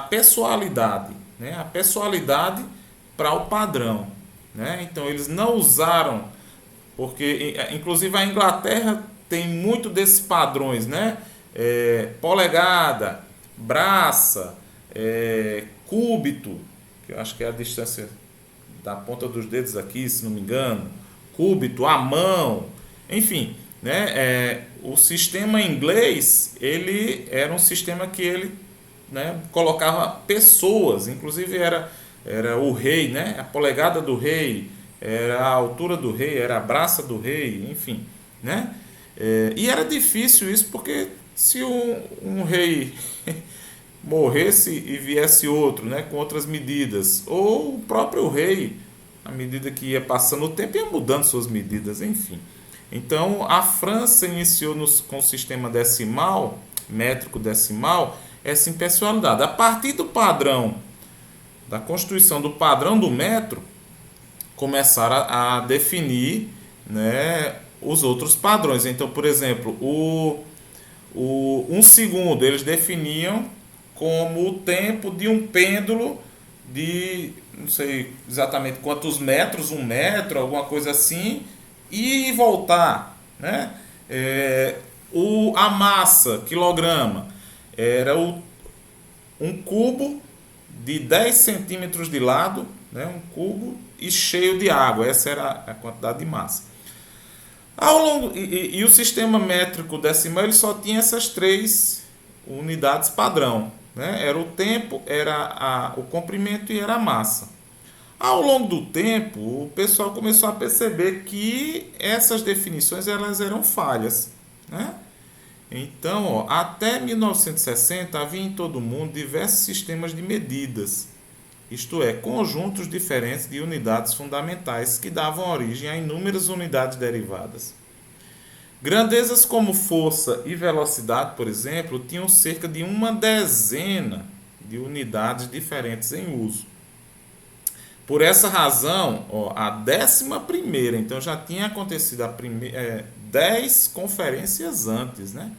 pessoalidade, né, a pessoalidade para o padrão. Né? Então eles não usaram, porque inclusive a Inglaterra tem muito desses padrões, né? Polegada, braça, cúbito, que eu acho que é a distância da ponta dos dedos aqui, se não me engano, cúbito, a mão, enfim, né? O sistema inglês, ele era um sistema que ele, né, colocava pessoas, inclusive era o rei, né? A polegada do rei, era a altura do rei, era a braça do rei, enfim, né? E era difícil isso porque se um rei morresse e viesse outro, né, com outras medidas, ou o próprio rei, à medida que ia passando o tempo, ia mudando suas medidas, enfim. Então a França iniciou com o sistema decimal, métrico decimal, essa impessoalidade. A partir do padrão da constituição do padrão do metro, começaram a definir, né, os outros padrões. Então, por exemplo, um segundo eles definiam como o tempo de um pêndulo de, não sei exatamente quantos metros, um metro, alguma coisa assim, e voltar, né? A massa, quilograma, era um cubo de 10 centímetros de lado, né, um cubo e cheio de água. Essa era a quantidade de massa. E o sistema métrico decimal ele só tinha essas três unidades padrão. Né? Era o tempo, era o comprimento e era a massa. Ao longo do tempo, o pessoal começou a perceber que essas definições elas eram falhas. Né? Então, até 1960 havia em todo o mundo diversos sistemas de medidas, isto é, conjuntos diferentes de unidades fundamentais que davam origem a inúmeras unidades derivadas. Grandezas como força e velocidade, por exemplo, tinham cerca de uma dezena de unidades diferentes em uso. Por essa razão, a 11ª, então já tinha acontecido 10 conferências antes, né?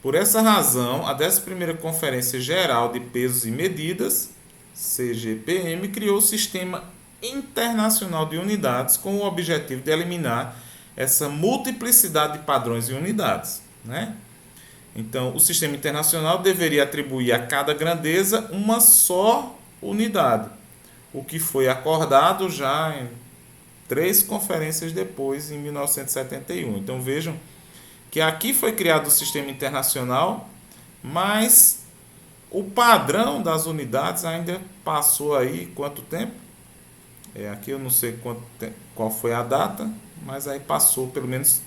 Por essa razão, a 11ª Conferência Geral de Pesos e Medidas, CGPM, criou o Sistema Internacional de Unidades com o objetivo de eliminar essa multiplicidade de padrões e unidades, né? Então, o Sistema Internacional deveria atribuir a cada grandeza uma só unidade. o que foi acordado já em 3 conferências depois, em 1971. Então vejam que aqui foi criado o sistema internacional, mas o padrão das unidades ainda passou aí quanto tempo? Aqui eu não sei qual foi a data, mas aí passou pelo menos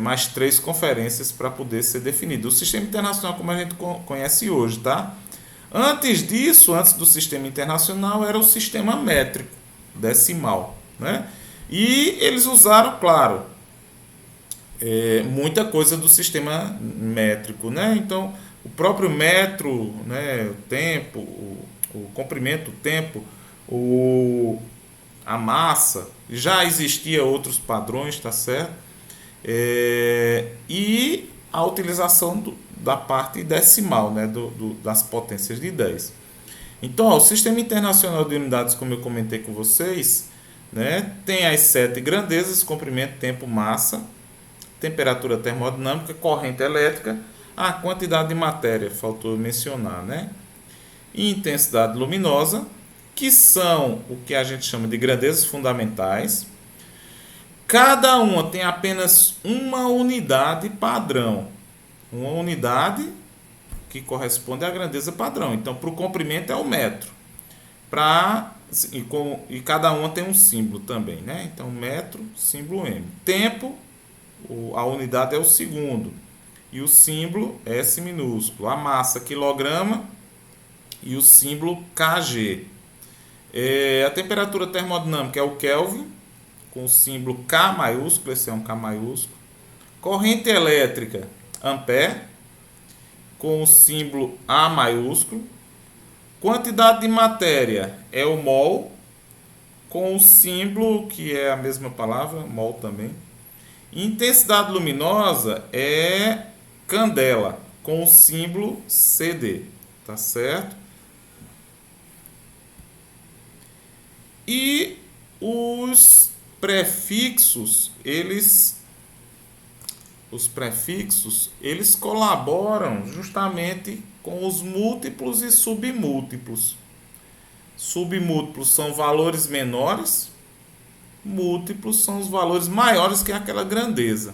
mais 3 conferências para poder ser definido. O sistema internacional como a gente conhece hoje, tá? Antes disso, antes do sistema internacional, era o sistema métrico, decimal, né? E eles usaram, claro, muita coisa do sistema métrico, né? Então, o próprio metro, né, o tempo, o comprimento, o tempo, a massa, já existia outros padrões, tá certo? E a utilização da parte decimal, né, das potências de 10. Então, ó, o Sistema Internacional de Unidades, como eu comentei com vocês, né, tem as 7 grandezas: comprimento, tempo, massa, temperatura termodinâmica, corrente elétrica, a quantidade de matéria, faltou mencionar, né? E intensidade luminosa, que são o que a gente chama de grandezas fundamentais. Cada uma tem apenas uma unidade padrão. Uma unidade que corresponde à grandeza padrão. Então, para o comprimento é o metro. E cada uma tem um símbolo também, né? Então, metro, símbolo M. Tempo, a unidade é o segundo. E o símbolo S minúsculo. A massa, quilograma, e o símbolo Kg. A temperatura termodinâmica é o Kelvin, com o símbolo K maiúsculo, esse é um K maiúsculo. Corrente elétrica, Ampere, com o símbolo A maiúsculo. Quantidade de matéria é o mol, com o símbolo que é a mesma palavra, mol também. Intensidade luminosa é candela, com o símbolo CD, tá certo? E os prefixos, eles colaboram justamente com os múltiplos e submúltiplos. Submúltiplos são valores menores, múltiplos são os valores maiores que aquela grandeza.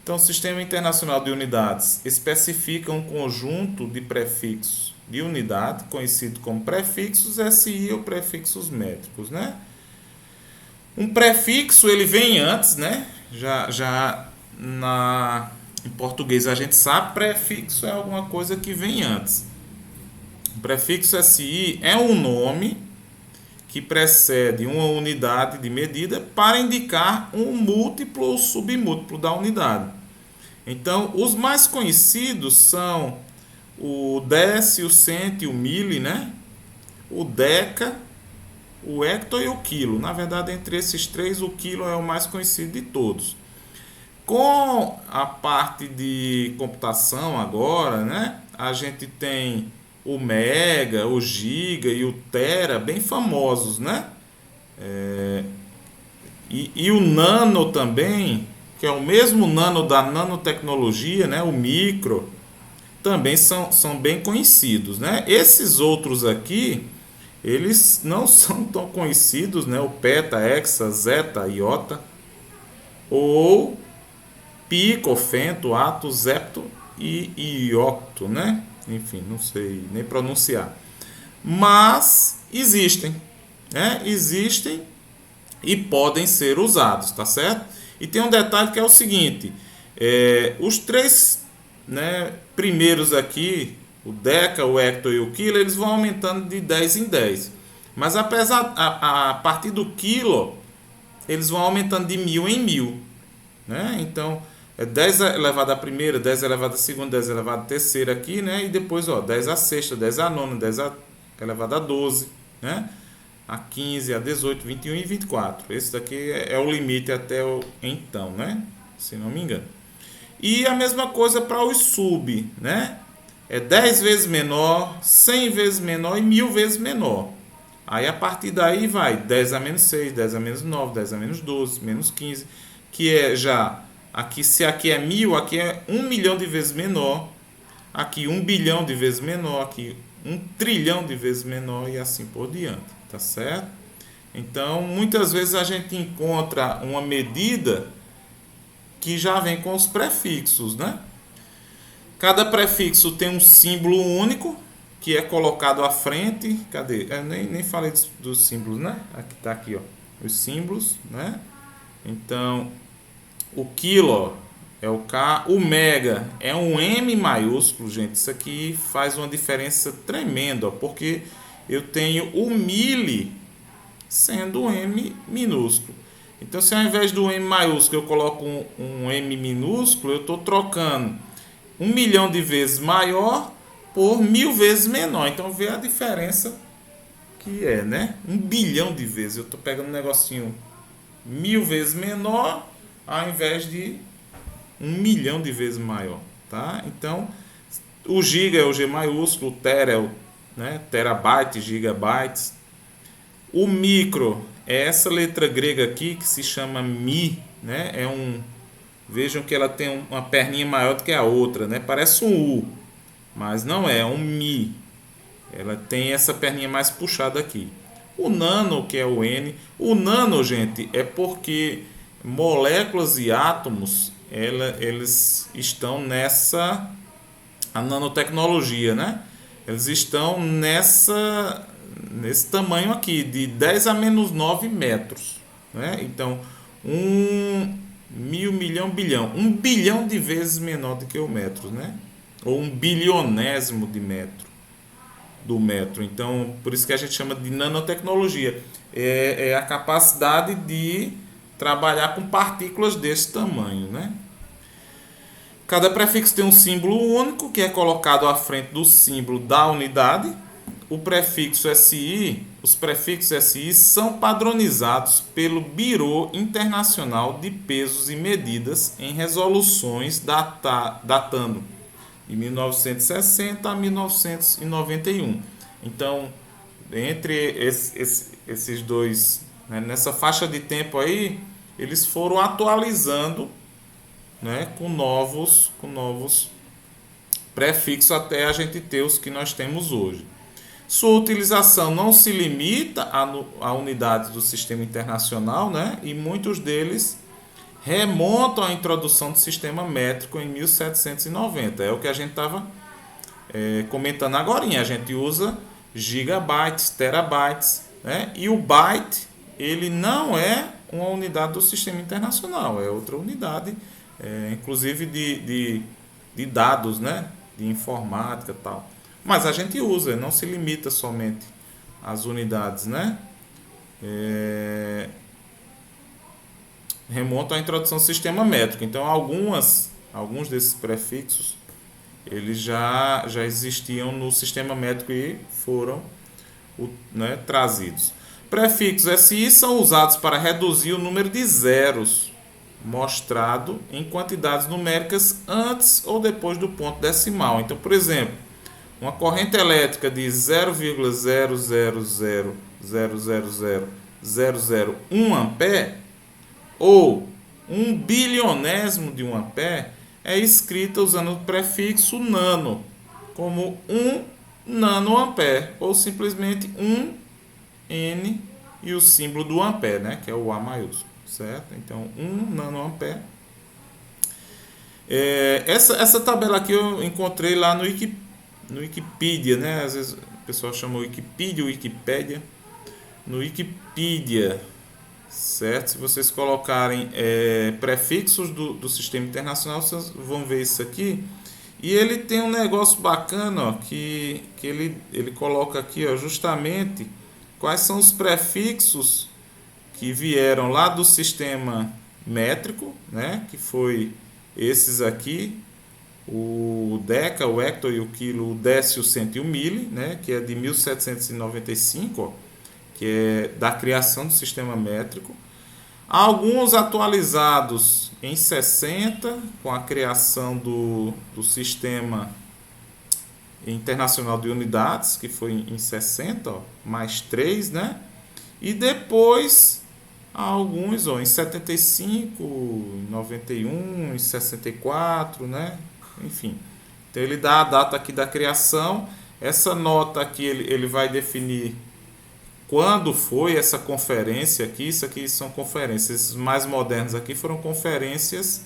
Então, o Sistema Internacional de Unidades especifica um conjunto de prefixos de unidade, conhecido como prefixos SI ou prefixos métricos, né? Um prefixo, ele vem antes, né? Em português a gente sabe, prefixo é alguma coisa que vem antes. O prefixo SI é um nome que precede uma unidade de medida para indicar um múltiplo ou submúltiplo da unidade. Então, os mais conhecidos são o deci, o cento e o mili, né? O deca, o hecto e o quilo. Na verdade, entre esses 3, o quilo é o mais conhecido de todos. Com a parte de computação agora, né? A gente tem o mega, o giga e o tera, bem famosos, né? E o nano também, que é o mesmo nano da nanotecnologia, né? O micro, também são bem conhecidos, né? Esses outros aqui, eles não são tão conhecidos, né? O peta, hexa, zeta, iota, ou pico, fento, ato, zepto e iocto, né? Enfim, não sei nem pronunciar. Mas existem, né? Existem e podem ser usados, tá certo? E tem um detalhe que é o seguinte: os 3, né, primeiros aqui, o deca, o hecto e o quilo, eles vão aumentando de 10 em 10. Mas a partir do quilo, eles vão aumentando de 1000 em 1000, né? Então, 10 elevado à primeira, 10 elevado à segunda, 10 elevado à terceira aqui, né? E depois, ó, 10 à sexta, 10 à nona, 10 elevado a 12, né? A 15, a 18, 21 e 24. Esse daqui é o limite até o então, né? Se não me engano. E a mesma coisa para os sub, né? É 10 vezes menor, 100 vezes menor e 1000 vezes menor. Aí a partir daí vai 10 a menos 6, 10 a menos 9, 10 a menos 12, menos 15, que é já, aqui, se aqui é 1000, aqui é 1 milhão de vezes menor, aqui 1 bilhão de vezes menor, aqui 1 trilhão de vezes menor e assim por diante, tá certo? Então, muitas vezes a gente encontra uma medida que já vem com os prefixos, né? Cada prefixo tem um símbolo único que é colocado à frente. Cadê? Eu nem falei dos símbolos, né? Aqui tá aqui, ó, os símbolos, né? Então, o quilo é o K, o mega é um M maiúsculo, gente. Isso aqui faz uma diferença tremenda, ó, porque eu tenho o mili sendo um M minúsculo. Então, se ao invés do M maiúsculo eu coloco um M minúsculo, eu estou trocando 1 milhão de vezes maior por 1000 vezes menor. Então, vê a diferença que é, né? 1 bilhão de vezes. Eu estou pegando um negocinho 1000 vezes menor ao invés de 1 milhão de vezes maior, tá? Então, o giga é o G maiúsculo, o tera é o, né, terabyte, gigabytes. O micro é essa letra grega aqui que se chama Mi, né? Vejam que ela tem uma perninha maior do que a outra, né? Parece um U, mas não é um Mi. Ela tem essa perninha mais puxada aqui. O nano, que é o N, o nano, gente, é porque moléculas e átomos, eles estão nessa a nanotecnologia, né? Eles estão nesse tamanho aqui, de 10 a menos 9 metros, né? Então, 1.000, milhão, bilhão. 1 bilhão de vezes menor do que o metro, né? Ou 1 bilionésimo de metro do metro. Então, por isso que a gente chama de nanotecnologia. É a capacidade de trabalhar com partículas desse tamanho, né? Cada prefixo tem um símbolo único que é colocado à frente do símbolo da unidade. O prefixo SI, os prefixos SI são padronizados pelo Bureau Internacional de Pesos e Medidas em resoluções datando de 1960 a 1991. Então, entre esses dois, né, nessa faixa de tempo aí, eles foram atualizando, né, com novos prefixos até a gente ter os que nós temos hoje. Sua utilização não se limita a unidades do sistema internacional, né, e muitos deles remontam à introdução do sistema métrico em 1790. É o que a gente estava comentando agora. A gente usa gigabytes, terabytes, né, e o byte ele não é uma unidade do sistema internacional, é outra unidade, inclusive de dados, né, de informática e tal. Mas a gente usa, não se limita somente às unidades, né? Remonta à introdução do sistema métrico. Então, alguns desses prefixos eles já existiam no sistema métrico e foram, né, trazidos. Prefixos SI são usados para reduzir o número de zeros mostrado em quantidades numéricas antes ou depois do ponto decimal. Então, por exemplo, uma corrente elétrica de 0,000000001 ampere ou 1 bilionésimo de 1 ampere é escrita usando o prefixo nano, como 1 nanoampere, ou simplesmente 1 N e o símbolo do ampere, né, que é o A maiúsculo, certo? Então, 1 nanoampere. Essa tabela aqui eu encontrei lá no Wikipedia, né? Às vezes o pessoal chama Wikipedia, Wikipédia. No Wikipedia, certo? Se vocês colocarem prefixos do sistema internacional, vocês vão ver isso aqui. E ele tem um negócio bacana, ó, que ele coloca aqui, ó, justamente quais são os prefixos que vieram lá do sistema métrico, né? Que foi esses aqui, o deca, o hecto e o quilo, o décimo, o cento e o mili, né? Que é de 1795, ó, que é da criação do sistema métrico. Alguns atualizados em 60, com a criação do sistema internacional de unidades, que foi em 60, ó, mais 3, né? E depois alguns, ó, em 75, em 91, em 64, né? Enfim. Então ele dá a data aqui da criação. Essa nota aqui ele vai definir quando foi essa conferência aqui. Isso aqui são conferências. Esses mais modernos aqui foram conferências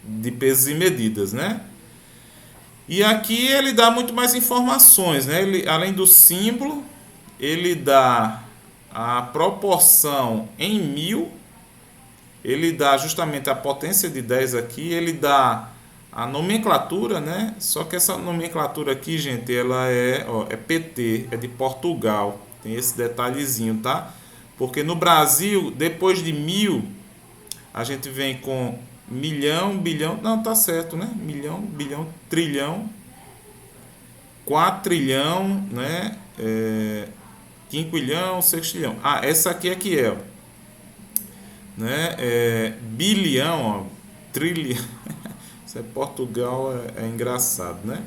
de pesos e medidas, né? E aqui ele dá muito mais informações, né? Ele, além do símbolo, ele dá a proporção em mil, ele dá justamente a potência de 10 aqui, ele dá a nomenclatura, né? Só que essa nomenclatura aqui, gente, ela é PT, é de Portugal. Tem esse detalhezinho, tá? Porque no Brasil, depois de 1000, a gente vem com milhão, bilhão, não, tá certo, né? Milhão, bilhão, trilhão, quatrilhão, né? Quinquilhão, sextilhão. Ah, essa aqui é que é, ó, né? Bilhão, ó, trilhão. Isso é Portugal, é engraçado, né?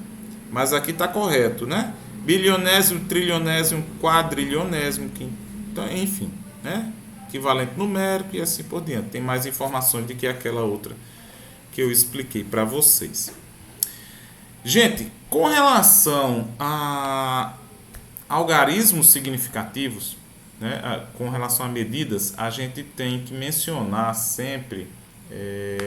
Mas aqui tá correto, né? Bilionésimo, trilionésimo, quadrilionésimo, então, enfim, né? Equivalente numérico e assim por diante. Tem mais informações do que aquela outra que eu expliquei para vocês. Gente, com relação a algarismos significativos, né, com relação a medidas, a gente tem que mencionar sempre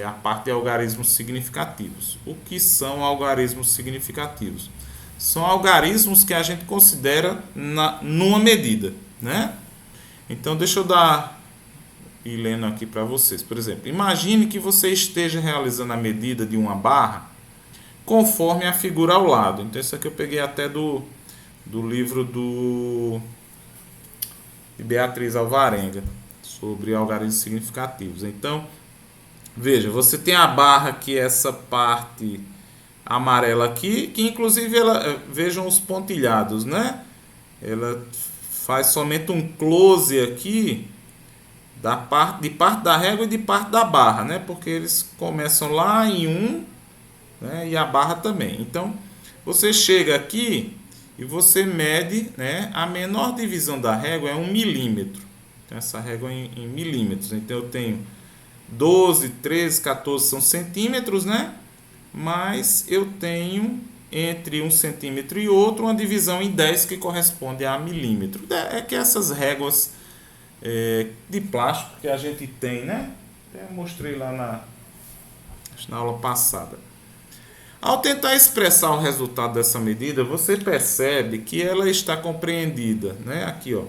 a parte de algarismos significativos. O que são algarismos significativos? São algarismos que a gente considera numa medida, né? Então, deixa eu ir lendo aqui para vocês. Por exemplo, imagine que você esteja realizando a medida de uma barra conforme a figura ao lado. Então, isso aqui eu peguei até do livro de Beatriz Alvarenga, sobre algarismos significativos. Então, veja, você tem a barra aqui, essa parte amarela aqui, que inclusive vejam os pontilhados, né? Ela faz somente um close aqui de parte da régua e de parte da barra, né? Porque eles começam lá em 1, né? E a barra também. Então, você chega aqui e você mede, né? A menor divisão da régua é 1 milímetro. Então, essa régua é em milímetros. Então, eu tenho 12, 13, 14 são centímetros, né? Mas eu tenho entre um centímetro e outro uma divisão em 10 que corresponde a milímetro. É que essas réguas de plástico que a gente tem, né? Até mostrei lá na aula passada. Ao tentar expressar o resultado dessa medida, você percebe que ela está compreendida, né? Aqui, ó,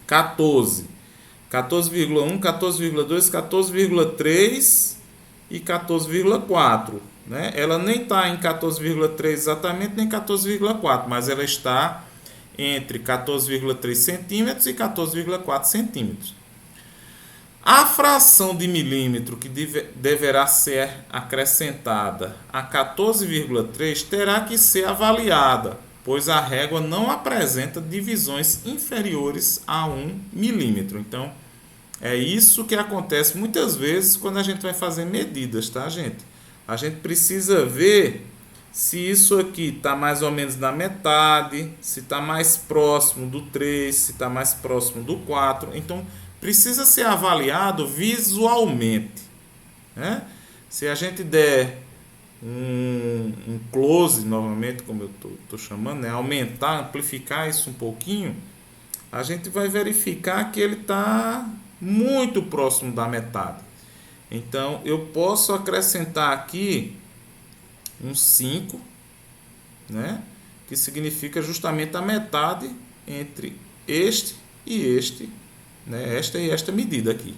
14, 14,1, 14,2, 14,3 e 14,4, né? Ela nem está em 14,3 exatamente, nem 14,4, mas ela está entre 14,3 centímetros e 14,4 centímetros. A fração de milímetro que deverá ser acrescentada a 14,3 terá que ser avaliada, pois a régua não apresenta divisões inferiores a 1 milímetro. Então, é isso que acontece muitas vezes quando a gente vai fazer medidas, tá, gente? A gente precisa ver se isso aqui está mais ou menos na metade, se está mais próximo do 3, se está mais próximo do 4. Então, precisa ser avaliado visualmente, né? Se a gente der um close, novamente, como eu estou chamando, né? Aumentar, amplificar isso um pouquinho, a gente vai verificar que ele está muito próximo da metade. Então, eu posso acrescentar aqui um 5, né? Que significa justamente a metade entre este e este, né? Esta e esta medida aqui.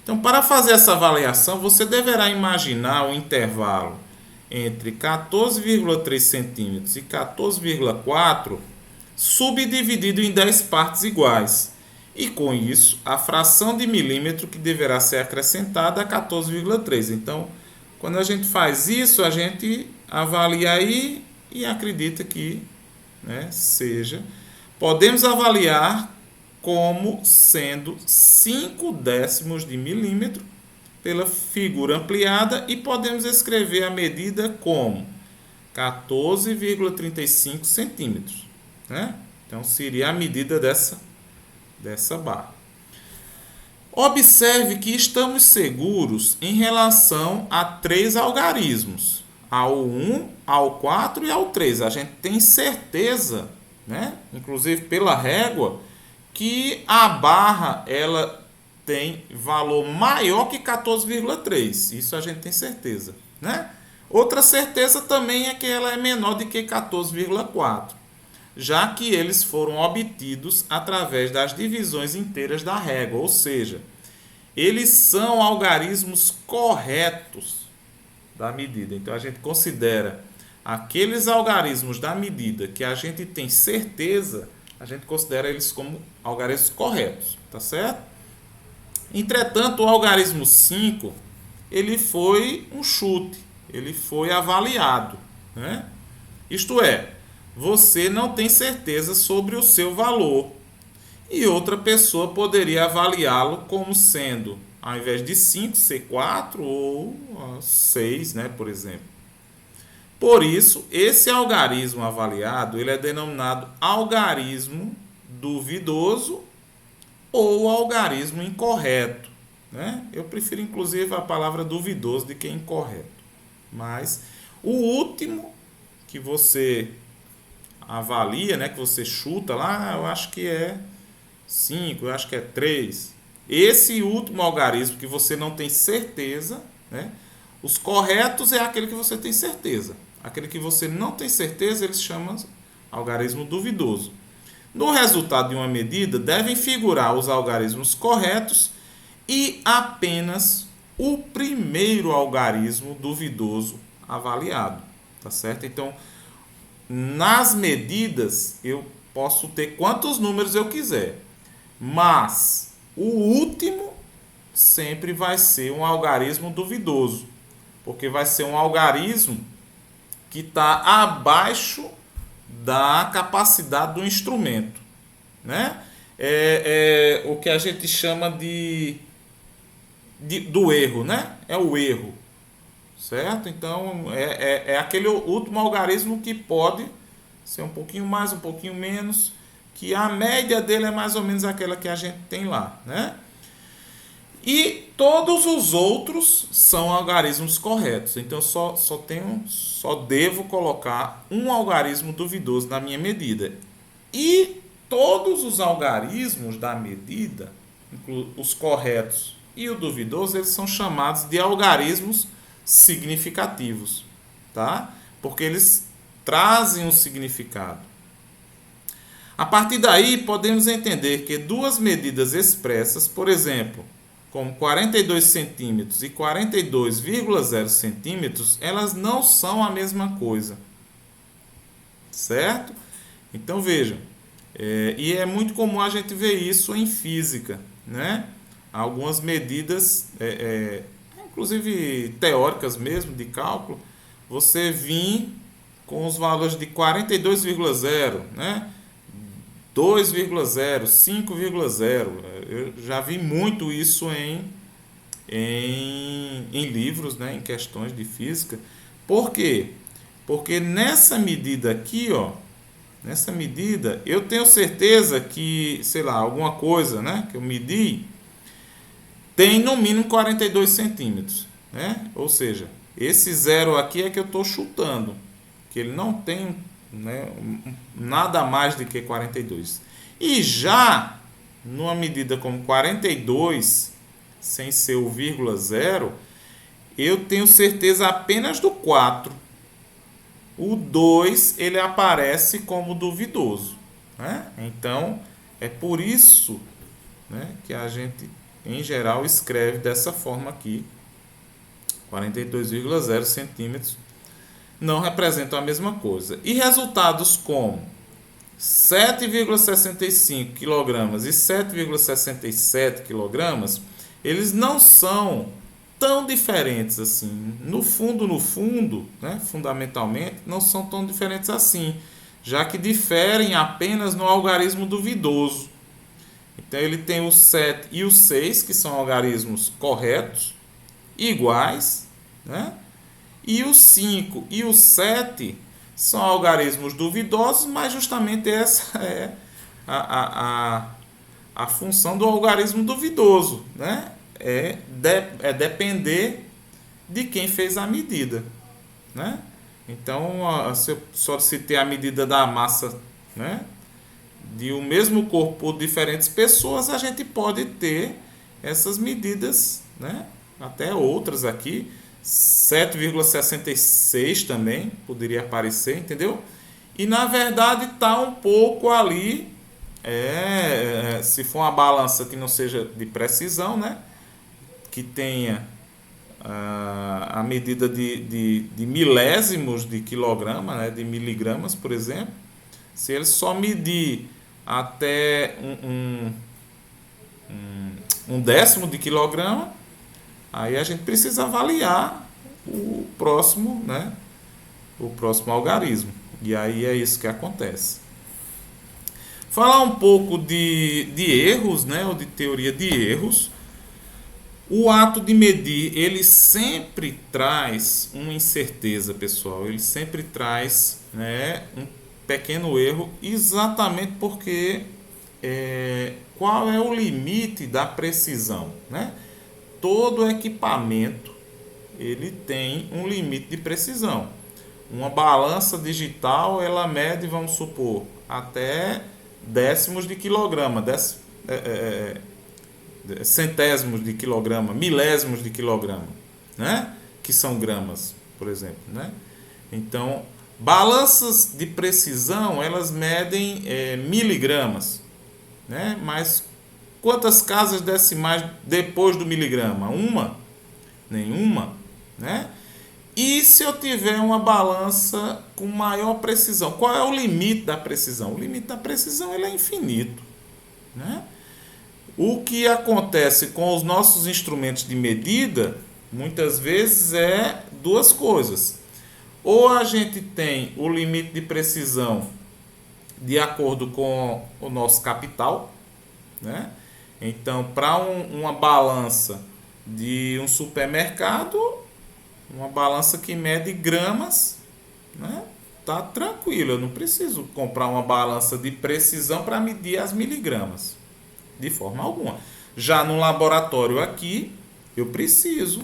Então, para fazer essa avaliação, você deverá imaginar o intervalo entre 14,3 centímetros e 14,4 subdividido em 10 partes iguais. E com isso, a fração de milímetro que deverá ser acrescentada é 14,3. Então, quando a gente faz isso, a gente avalia aí e acredita que, né, seja. Podemos avaliar como sendo 5 décimos de milímetro pela figura ampliada e podemos escrever a medida como 14,35 centímetros, né? Então, seria a medida dessa barra. Observe que estamos seguros em relação a 3 algarismos. ao 1, ao 4 e ao 3. A gente tem certeza, né? Inclusive pela régua, que a barra ela tem valor maior que 14,3. Isso a gente tem certeza, né? Outra certeza também é que ela é menor do que 14,4, já que eles foram obtidos através das divisões inteiras da régua, ou seja, eles são algarismos corretos da medida. Então a gente considera aqueles algarismos da medida que a gente tem certeza, a gente considera eles como algarismos corretos, tá certo? Entretanto, o algarismo 5, ele foi um chute, ele foi avaliado, né? Isto é, você não tem certeza sobre o seu valor e outra pessoa poderia avaliá-lo como sendo, ao invés de 5, ser 4 ou 6, né, por exemplo. Por isso, esse algarismo avaliado ele é denominado algarismo duvidoso ou algarismo incorreto, né? Eu prefiro inclusive a palavra duvidoso do que incorreto. Mas o último que você avalia, né, que você chuta lá, eu acho que é 5, eu acho que é 3. Esse último algarismo que você não tem certeza, né? Os corretos é aquele que você tem certeza. Aquele que você não tem certeza, eles chamam algarismo duvidoso. No resultado de uma medida, devem figurar os algarismos corretos e apenas o primeiro algarismo duvidoso avaliado, tá certo? Então, nas medidas, eu posso ter quantos números eu quiser, mas o último sempre vai ser um algarismo duvidoso, porque vai ser um algarismo que está abaixo da capacidade do instrumento, né? É o que a gente chama do erro, né? É o erro, certo? Então é aquele último algarismo que pode ser um pouquinho mais, um pouquinho menos, que a média dele é mais ou menos aquela que a gente tem lá, né? E todos os outros são algarismos corretos. Então só devo colocar um algarismo duvidoso na minha medida. E todos os algarismos da medida, os corretos e o duvidoso, eles são chamados de algarismos significativos, tá? Porque eles trazem um significado. A partir daí, podemos entender que duas medidas expressas, por exemplo, como 42 centímetros e 42,0 centímetros, elas não são a mesma coisa, certo? Então vejam, e é muito comum a gente ver isso em física, né? Algumas medidas, inclusive teóricas mesmo, de cálculo, você vir com os valores de 42,0, né? 2,0, 5,0. Eu já vi muito isso em livros, né, em questões de física. Por quê? Porque nessa medida aqui, ó, nessa medida, eu tenho certeza que, sei lá, alguma coisa, né, que eu medi, tem no mínimo 42 centímetros, né? Ou seja, esse zero aqui é que eu estou chutando, que ele não tem, né, nada mais do que 42. E já numa medida como 42, sem ser o vírgula zero, eu tenho certeza apenas do 4. O 2 ele aparece como duvidoso, né? Então é por isso, né, que a gente em geral escreve dessa forma aqui: 42,0 centímetros não representam a mesma coisa. E resultados como 7,65 kg e 7,67 kg, eles não são tão diferentes assim. No fundo, né, fundamentalmente, não são tão diferentes assim, já que diferem apenas no algarismo duvidoso. Então ele tem o 7 e o 6, que são algarismos corretos, iguais, né? E o 5 e o 7 são algarismos duvidosos, mas justamente essa é a função do algarismo duvidoso, né? É depender de quem fez a medida, né? Então, se eu só citei a medida da massa, né, de um mesmo corpo por diferentes pessoas, a gente pode ter essas medidas, né? Até outras aqui, 7,66 também poderia aparecer, entendeu? E na verdade está um pouco ali, se for uma balança que não seja de precisão, né? Que tenha a medida de milésimos de quilograma, né? De miligramas, por exemplo. Se ele só medir até um décimo de quilograma, aí a gente precisa avaliar o próximo, né? O próximo algarismo. E aí é isso que acontece. Falar um pouco de erros, né? Ou de teoria de erros. O ato de medir, ele sempre traz uma incerteza, pessoal. Ele sempre traz, né, um pequeno erro, exatamente porque qual é o limite da precisão, né? Todo equipamento ele tem um limite de precisão. Uma balança digital ela mede, vamos supor, até décimos de quilograma, centésimos de quilograma, milésimos de quilograma, né? Que são gramas, por exemplo, né? Então, balanças de precisão elas medem miligramas, né? Mas quantas casas decimais depois do miligrama? Uma? Nenhuma, né? E se eu tiver uma balança com maior precisão? Qual é o limite da precisão? O limite da precisão ele é infinito, né? O que acontece com os nossos instrumentos de medida, muitas vezes, é duas coisas. Ou a gente tem o limite de precisão de acordo com o nosso capital, né? Então, para uma balança de um supermercado, uma balança que mede gramas, né? Tá tranquilo, eu não preciso comprar uma balança de precisão para medir as miligramas. De forma alguma. Já no laboratório aqui, eu preciso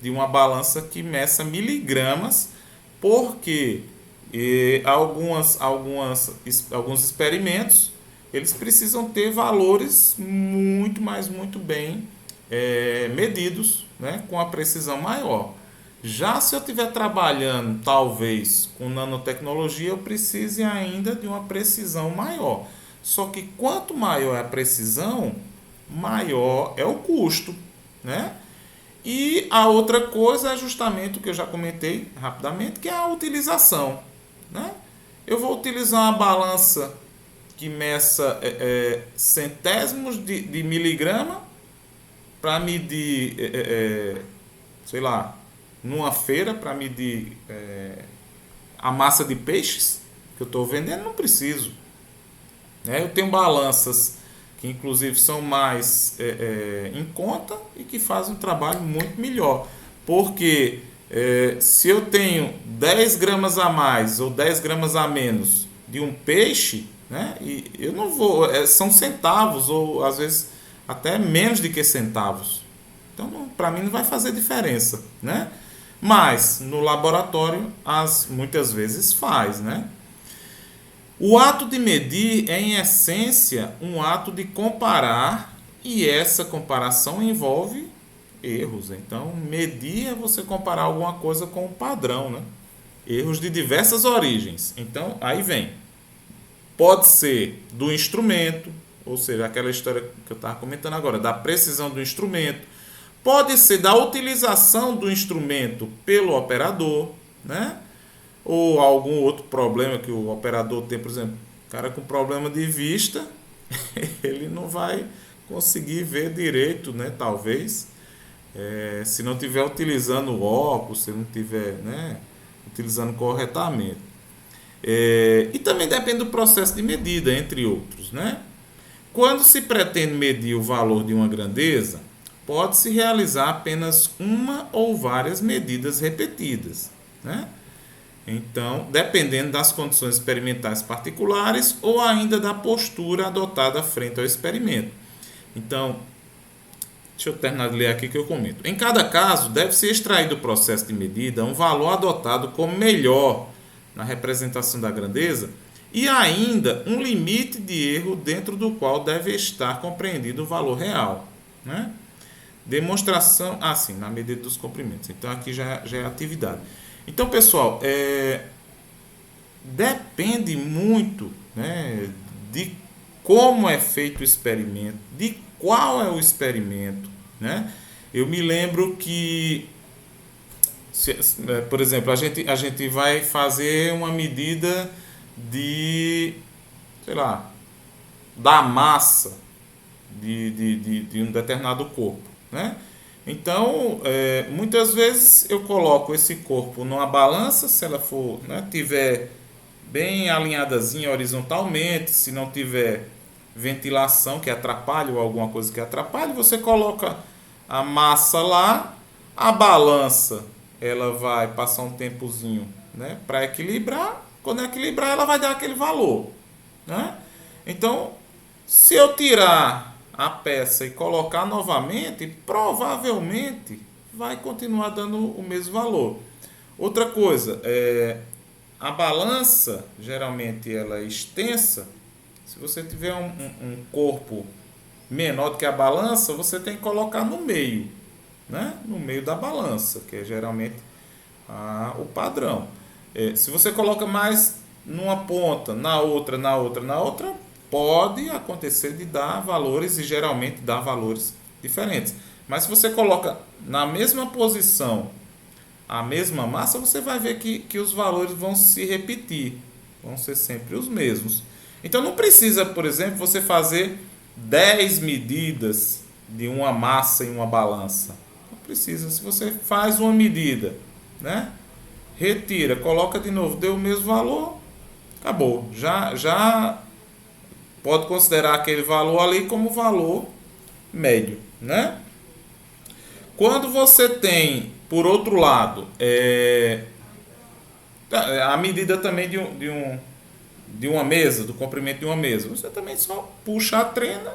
de uma balança que meça miligramas, porque alguns experimentos eles precisam ter valores muito bem medidos, né, com a precisão maior. Já se eu estiver trabalhando talvez com nanotecnologia, eu precise ainda de uma precisão maior. Só que quanto maior é a precisão, maior é o custo, né? E a outra coisa é justamente o que eu já comentei rapidamente, que é a utilização, né? Eu vou utilizar uma balança que meça centésimos de miligrama para medir, sei lá, numa feira para medir a massa de peixes que eu estou vendendo, não preciso. Eu tenho balanças que inclusive são mais em conta e que fazem um trabalho muito melhor. Porque se eu tenho 10 gramas a mais ou 10 gramas a menos de um peixe, né, e eu não vou, são centavos ou às vezes até menos de que centavos. Então, para mim não vai fazer diferença, né? Mas no laboratório muitas vezes faz, né? O ato de medir é, em essência, um ato de comparar, e essa comparação envolve erros. Então, medir é você comparar alguma coisa com um padrão, né? Erros de diversas origens. Então, aí vem. Pode ser do instrumento, ou seja, aquela história que eu estava comentando agora, da precisão do instrumento. Pode ser da utilização do instrumento pelo operador, né? Ou algum outro problema que o operador tem, por exemplo, cara com problema de vista, ele não vai conseguir ver direito, né? Talvez, se não estiver utilizando o óculos, se não estiver, né, utilizando corretamente. E também depende do processo de medida, entre outros, né? Quando se pretende medir o valor de uma grandeza, pode-se realizar apenas uma ou várias medidas repetidas, né? Então, dependendo das condições experimentais particulares ou ainda da postura adotada frente ao experimento. Então, Deixa eu terminar de ler aqui que eu comento. Em cada caso, deve ser extraído do processo de medida um valor adotado como melhor na representação da grandeza e ainda um limite de erro dentro do qual deve estar compreendido o valor real, né? Demonstração, sim, na medida dos comprimentos. Então aqui já é atividade. Então, pessoal, depende muito, né, de como é feito o experimento, de qual é o experimento, né? Eu me lembro que, por exemplo, a gente vai fazer uma medida de, sei lá, da massa de um determinado corpo, né? Então, muitas vezes eu coloco esse corpo numa balança, se ela for, né, tiver bem alinhadazinha horizontalmente, se não tiver ventilação que atrapalhe ou alguma coisa que atrapalhe, você coloca a massa lá, a balança, ela vai passar um tempozinho, né, para equilibrar. Quando equilibrar, ela vai dar aquele valor, né? Então, se eu tirar a peça e colocar novamente, provavelmente vai continuar dando o mesmo valor. Outra coisa, a balança, geralmente ela é extensa. Se você tiver um corpo menor do que a balança, você tem que colocar no meio, né? No meio da balança, que é geralmente o padrão. Se você coloca mais numa ponta, na outra, pode acontecer de dar valores e geralmente dá valores diferentes. Mas se você coloca na mesma posição a mesma massa, você vai ver que os valores vão se repetir, vão ser sempre os mesmos. Então não precisa, por exemplo, você fazer 10 medidas de uma massa em uma balança. Não precisa. Se você faz uma medida, né? Retira, coloca de novo, deu o mesmo valor, acabou. Já pode considerar aquele valor ali como valor médio, né? Quando você tem, por outro lado, a medida também de uma mesa, do comprimento de uma mesa, você também só puxa a trena,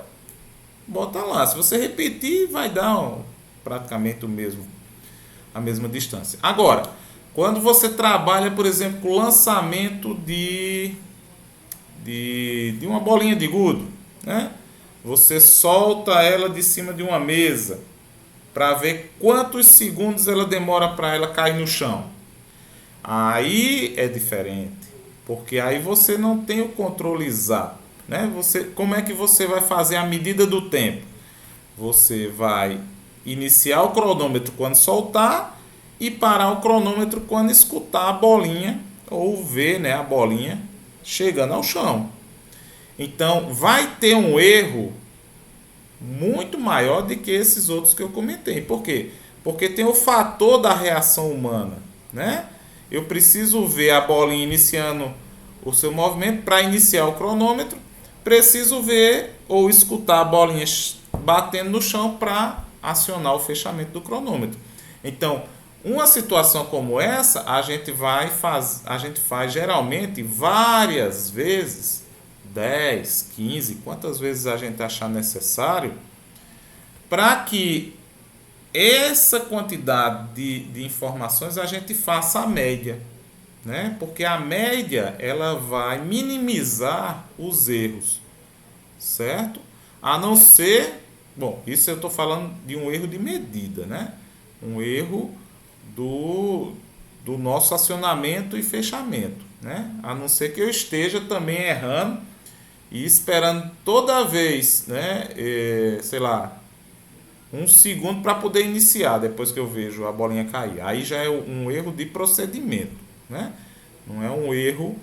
bota lá. Se você repetir, vai dar praticamente a mesma distância. Agora, quando você trabalha, por exemplo, com o lançamento de uma bolinha de gude, né? Você solta ela de cima de uma mesa para ver quantos segundos ela demora para ela cair no chão. Aí é diferente, porque aí você não tem o controle exato, né? Como é que você vai fazer a medida do tempo? Você vai iniciar o cronômetro quando soltar e parar o cronômetro quando escutar a bolinha ou ver, né, a bolinha chegando ao chão. Então vai ter um erro muito maior do que esses outros que eu comentei. Por quê? Porque tem o fator da reação humana, né? Eu preciso ver a bolinha iniciando o seu movimento para iniciar o cronômetro. Preciso ver ou escutar a bolinha batendo no chão para acionar o fechamento do cronômetro. Então, uma situação como essa, a gente faz geralmente várias vezes, 10, 15, quantas vezes a gente achar necessário, para que essa quantidade de informações a gente faça a média, né? Porque a média ela vai minimizar os erros, certo? A não ser, bom, isso eu estou falando de um erro de medida, né? Um erro do nosso acionamento e fechamento, né? A não ser que eu esteja também errando e esperando toda vez, né? Sei lá, um segundo para poder iniciar depois que eu vejo a bolinha cair. Aí já é um erro de procedimento, né? Não é um erro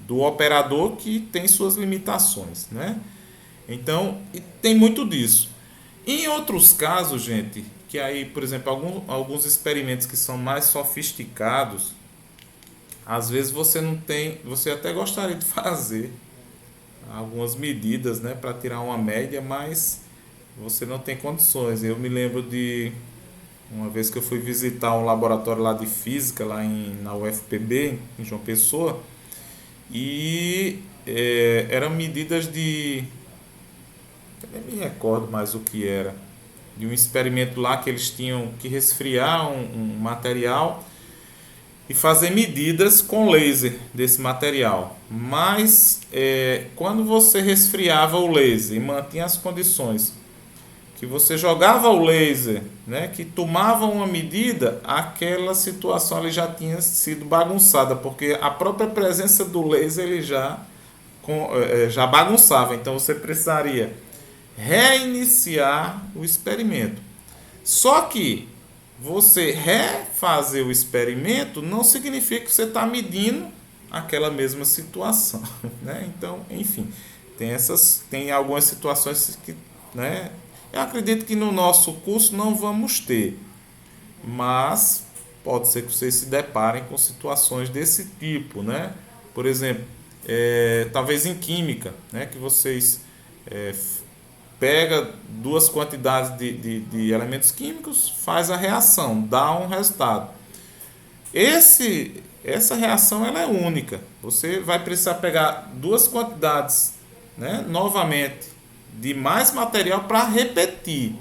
do operador que tem suas limitações, né? Então, tem muito disso. Em outros casos, gente, que aí, por exemplo, alguns experimentos que são mais sofisticados, às vezes você não tem, você até gostaria de fazer algumas medidas, né, para tirar uma média, mas você não tem condições. Eu me lembro de uma vez que eu fui visitar um laboratório lá de física, na UFPB, em João Pessoa, e eram medidas eu nem me recordo mais o que era, de um experimento lá que eles tinham que resfriar um material e fazer medidas com laser desse material. Mas quando você resfriava o laser e mantinha as condições que você jogava o laser, né, que tomava uma medida, aquela situação ali já tinha sido bagunçada, porque a própria presença do laser ele já bagunçava. Então você precisaria reiniciar o experimento. Só que você refazer o experimento não significa que você está medindo aquela mesma situação, né? Então, enfim, tem algumas situações que, né, eu acredito que no nosso curso não vamos ter, mas pode ser que vocês se deparem com situações desse tipo, né? Por exemplo, talvez em química, né, que vocês pega duas quantidades de elementos químicos, faz a reação, dá um resultado. Essa reação ela é única. Você vai precisar pegar duas quantidades, né, novamente, de mais material para repetir.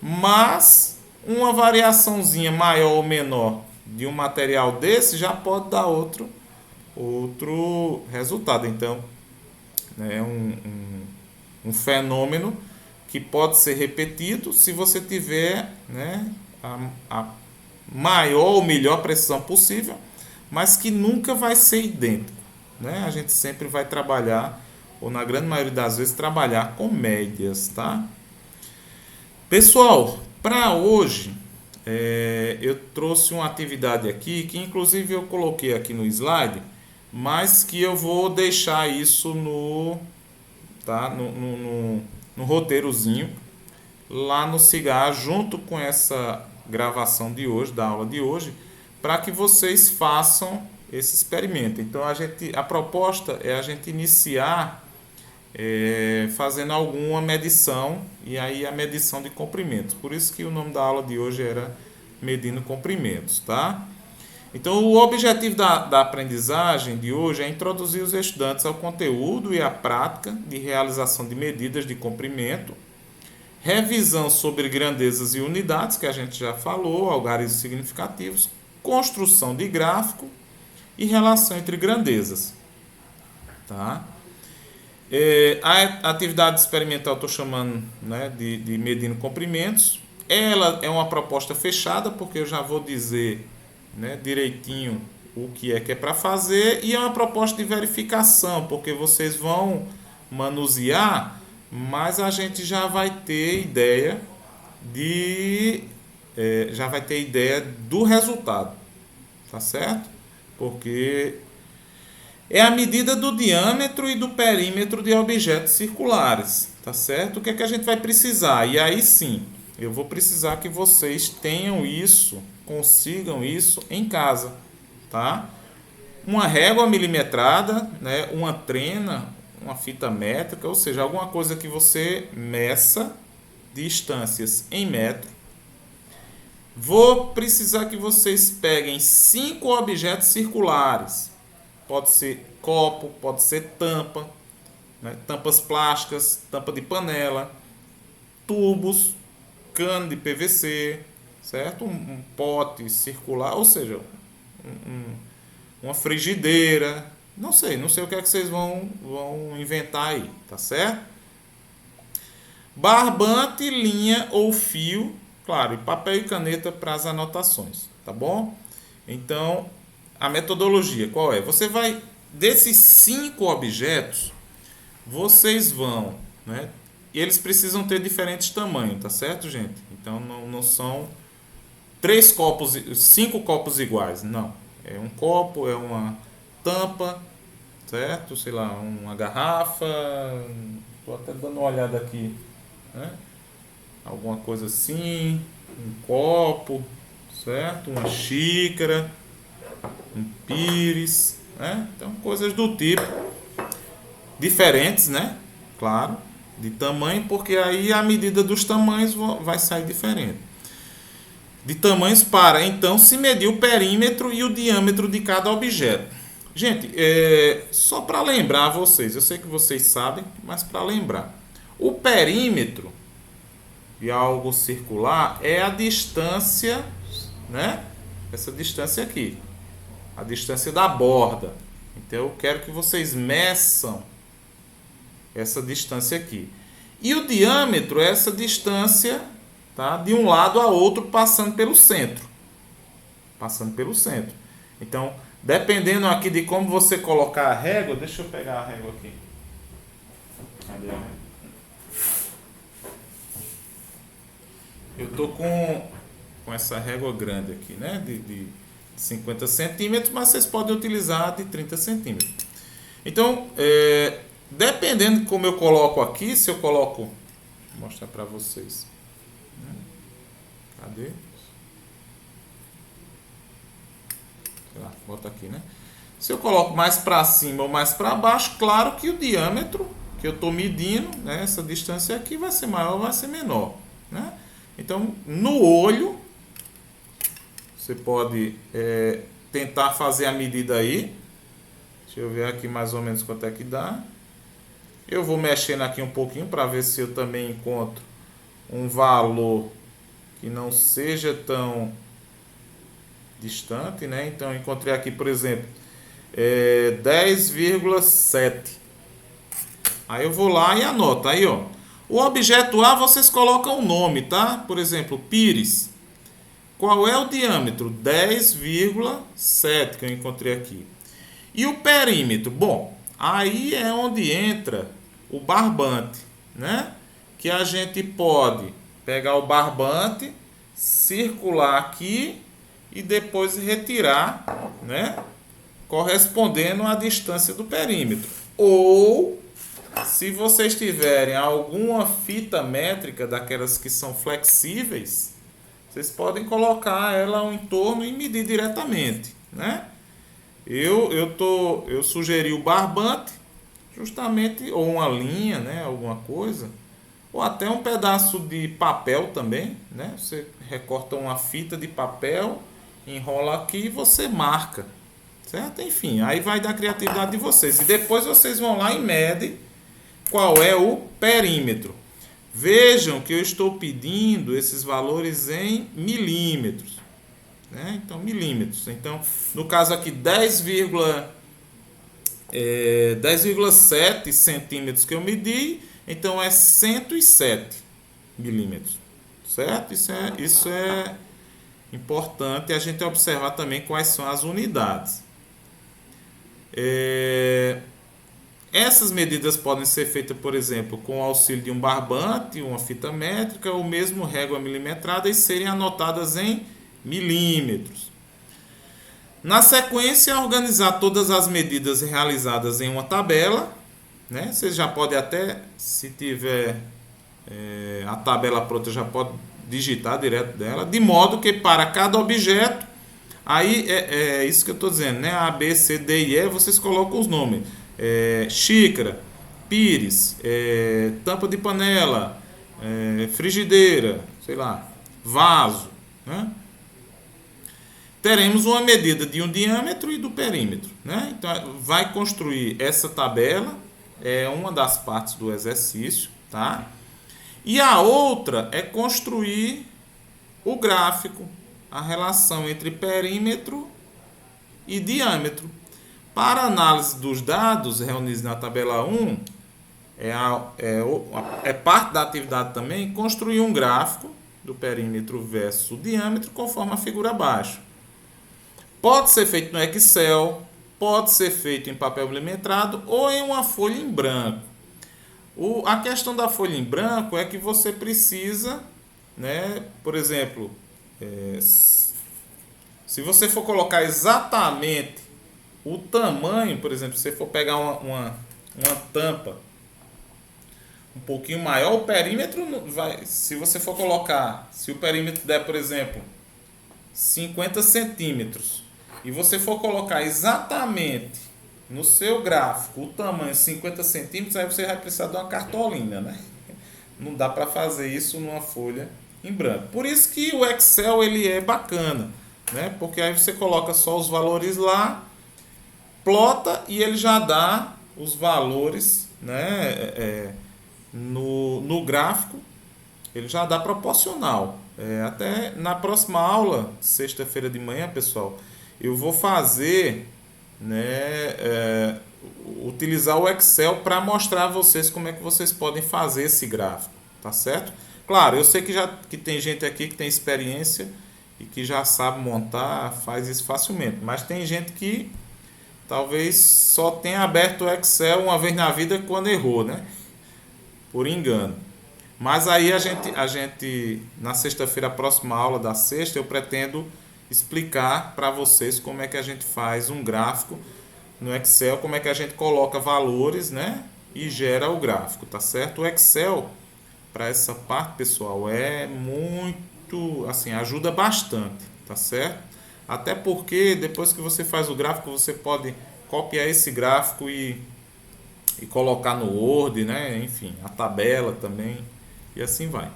Mas uma variaçãozinha maior ou menor de um material desse já pode dar outro resultado. Então, é um fenômeno que pode ser repetido se você tiver, né, a maior ou melhor precisão possível, mas que nunca vai ser idêntico, né? A gente sempre vai trabalhar, ou na grande maioria das vezes, trabalhar com médias, tá? Pessoal, para hoje eu trouxe uma atividade aqui, que inclusive eu coloquei aqui no slide, mas que eu vou deixar isso no roteirozinho lá no Cigar, junto com essa gravação de hoje, da aula de hoje, para que vocês façam esse experimento. Então a proposta é a gente iniciar fazendo alguma medição, e aí a medição de comprimentos. Por isso que o nome da aula de hoje era medindo comprimentos, tá? Então, o objetivo da aprendizagem de hoje é introduzir os estudantes ao conteúdo e à prática de realização de medidas de comprimento, revisão sobre grandezas e unidades, que a gente já falou, algarismos significativos, construção de gráfico e relação entre grandezas. Tá? A atividade experimental estou chamando, né, de medindo comprimentos. Ela é uma proposta fechada, porque eu já vou dizer, né, direitinho o que é para fazer, e é uma proposta de verificação, porque vocês vão manusear, mas a gente já vai ter ideia do resultado, tá certo? Porque é a medida do diâmetro e do perímetro de objetos circulares, tá certo? O que é que a gente vai precisar? E aí sim, eu vou precisar que vocês tenham isso, consigam isso em casa, tá? Uma régua milimetrada, né? Uma trena, uma fita métrica, ou seja, alguma coisa que você meça distâncias em metro. Vou precisar que vocês peguem 5 objetos circulares. Pode ser copo, pode ser tampa, né? Tampas plásticas, tampa de panela, tubos, cano de PVC, certo? Um pote circular, ou seja, uma frigideira, não sei o que é que vocês vão inventar aí, tá certo? Barbante, linha ou fio, claro, e papel e caneta para as anotações, tá bom? Então, a metodologia qual é? Você vai, desses 5 objetos, vocês vão, né? E eles precisam ter diferentes tamanhos, tá certo, gente? Então não são 5 copos iguais, não. É um copo, é uma tampa, certo? Sei lá, uma garrafa. Estou até dando uma olhada aqui, né? Alguma coisa assim, um copo, certo? Uma xícara, um pires, né? Então coisas do tipo, diferentes, né? Claro, de tamanho, porque aí a medida dos tamanhos vai sair diferente. De tamanhos para, então, se medir o perímetro e o diâmetro de cada objeto. Gente, só para lembrar vocês, eu sei que vocês sabem, mas para lembrar. O perímetro de algo circular é a distância, né? Essa distância aqui, a distância da borda. Então eu quero que vocês meçam essa distância aqui. E o diâmetro é essa distância, tá? De um lado a outro, passando pelo centro. Passando pelo centro. Então, dependendo aqui de como você colocar a régua, deixa eu pegar a régua aqui. Cadê a régua? Eu tô com essa régua grande aqui, né? De 50 centímetros, mas vocês podem utilizar de 30 centímetros. Então, dependendo de como eu coloco aqui, se eu coloco, vou mostrar para vocês. Cadê? Sei lá, bota aqui, né? Se eu coloco mais para cima ou mais para baixo, claro que o diâmetro que eu estou medindo, né, essa distância aqui vai ser maior ou vai ser menor, né? Então, no olho, você pode tentar fazer a medida aí. Deixa eu ver aqui mais ou menos quanto é que dá. Eu vou mexendo aqui um pouquinho para ver se eu também encontro um valor que não seja tão distante, né? Então, eu encontrei aqui, por exemplo, 10,7. Aí eu vou lá e anoto. Aí, ó, o objeto A vocês colocam o nome, tá? Por exemplo, pires. Qual é o diâmetro? 10,7 que eu encontrei aqui. E o perímetro? Bom, aí é onde entra o barbante, né? Que a gente pode pegar o barbante, circular aqui e depois retirar, né? Correspondendo à distância do perímetro. Ou, se vocês tiverem alguma fita métrica daquelas que são flexíveis, vocês podem colocar ela ao entorno e medir diretamente, né? Eu sugeri o barbante, justamente, ou uma linha, né, alguma coisa, ou até um pedaço de papel também, né? Você recorta uma fita de papel, enrola aqui e você marca, certo? Enfim, aí vai da criatividade de vocês. E depois vocês vão lá e medem qual é o perímetro. Vejam que eu estou pedindo esses valores em milímetros, né? Então, milímetros. Então, no caso aqui, 10,7 centímetros que eu medi, então é 107 milímetros, certo? Isso é importante a gente observar também quais são as unidades. Essas medidas podem ser feitas, por exemplo, com o auxílio de um barbante, uma fita métrica ou mesmo régua milimetrada e serem anotadas em milímetros. Na sequência, organizar todas as medidas realizadas em uma tabela, né? Você já pode até, se tiver a tabela pronta, já pode digitar direto dela, de modo que para cada objeto, aí é isso que eu estou dizendo, né? A, B, C, D e E, vocês colocam os nomes. Xícara, pires, tampa de panela, frigideira, sei lá, vaso, né? Teremos uma medida de um diâmetro e do perímetro, né? Então, vai construir essa tabela, é uma das partes do exercício, tá? E a outra é construir o gráfico, a relação entre perímetro e diâmetro. Para análise dos dados reunidos na tabela 1, é parte da atividade também construir um gráfico do perímetro versus o diâmetro conforme a figura abaixo. Pode ser feito no Excel, pode ser feito em papel milimetrado ou em uma folha em branco. A questão da folha em branco é que você precisa, né, por exemplo, se você for colocar exatamente o tamanho, por exemplo, se você for pegar uma tampa um pouquinho maior, o perímetro vai, se você for colocar, se o perímetro der, por exemplo, 50 centímetros, e você for colocar exatamente no seu gráfico o tamanho 50 centímetros, aí você vai precisar de uma cartolina, né? Não dá para fazer isso numa folha em branco. Por isso que o Excel ele é bacana, né? Porque aí você coloca só os valores lá, plota e ele já dá os valores, né? no gráfico, ele já dá proporcional. Até na próxima aula, sexta-feira de manhã, pessoal, eu vou fazer, né, utilizar o Excel para mostrar a vocês como é que vocês podem fazer esse gráfico, tá certo? Claro, eu sei que tem gente aqui que tem experiência e que já sabe montar, faz isso facilmente, mas tem gente que talvez só tenha aberto o Excel uma vez na vida quando errou, né? Por engano. Mas aí a gente na sexta-feira, a próxima aula da sexta, eu pretendo explicar para vocês como é que a gente faz um gráfico no Excel, como é que a gente coloca valores, né? E gera o gráfico, tá certo? O Excel, para essa parte, pessoal, é muito, assim, ajuda bastante, tá certo? Até porque depois que você faz o gráfico, você pode copiar esse gráfico e colocar no Word, né? Enfim, a tabela também e assim vai.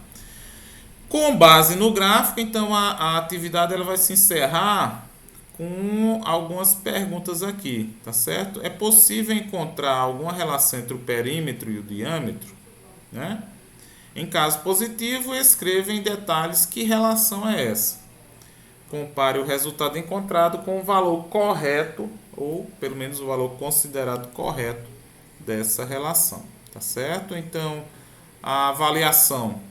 Com base no gráfico, então a atividade ela vai se encerrar com algumas perguntas aqui, tá certo? É possível encontrar alguma relação entre o perímetro e o diâmetro, né? Em caso positivo, escreva em detalhes que relação é essa. Compare o resultado encontrado com o valor correto, ou pelo menos o valor considerado correto dessa relação, tá certo? Então, a avaliação,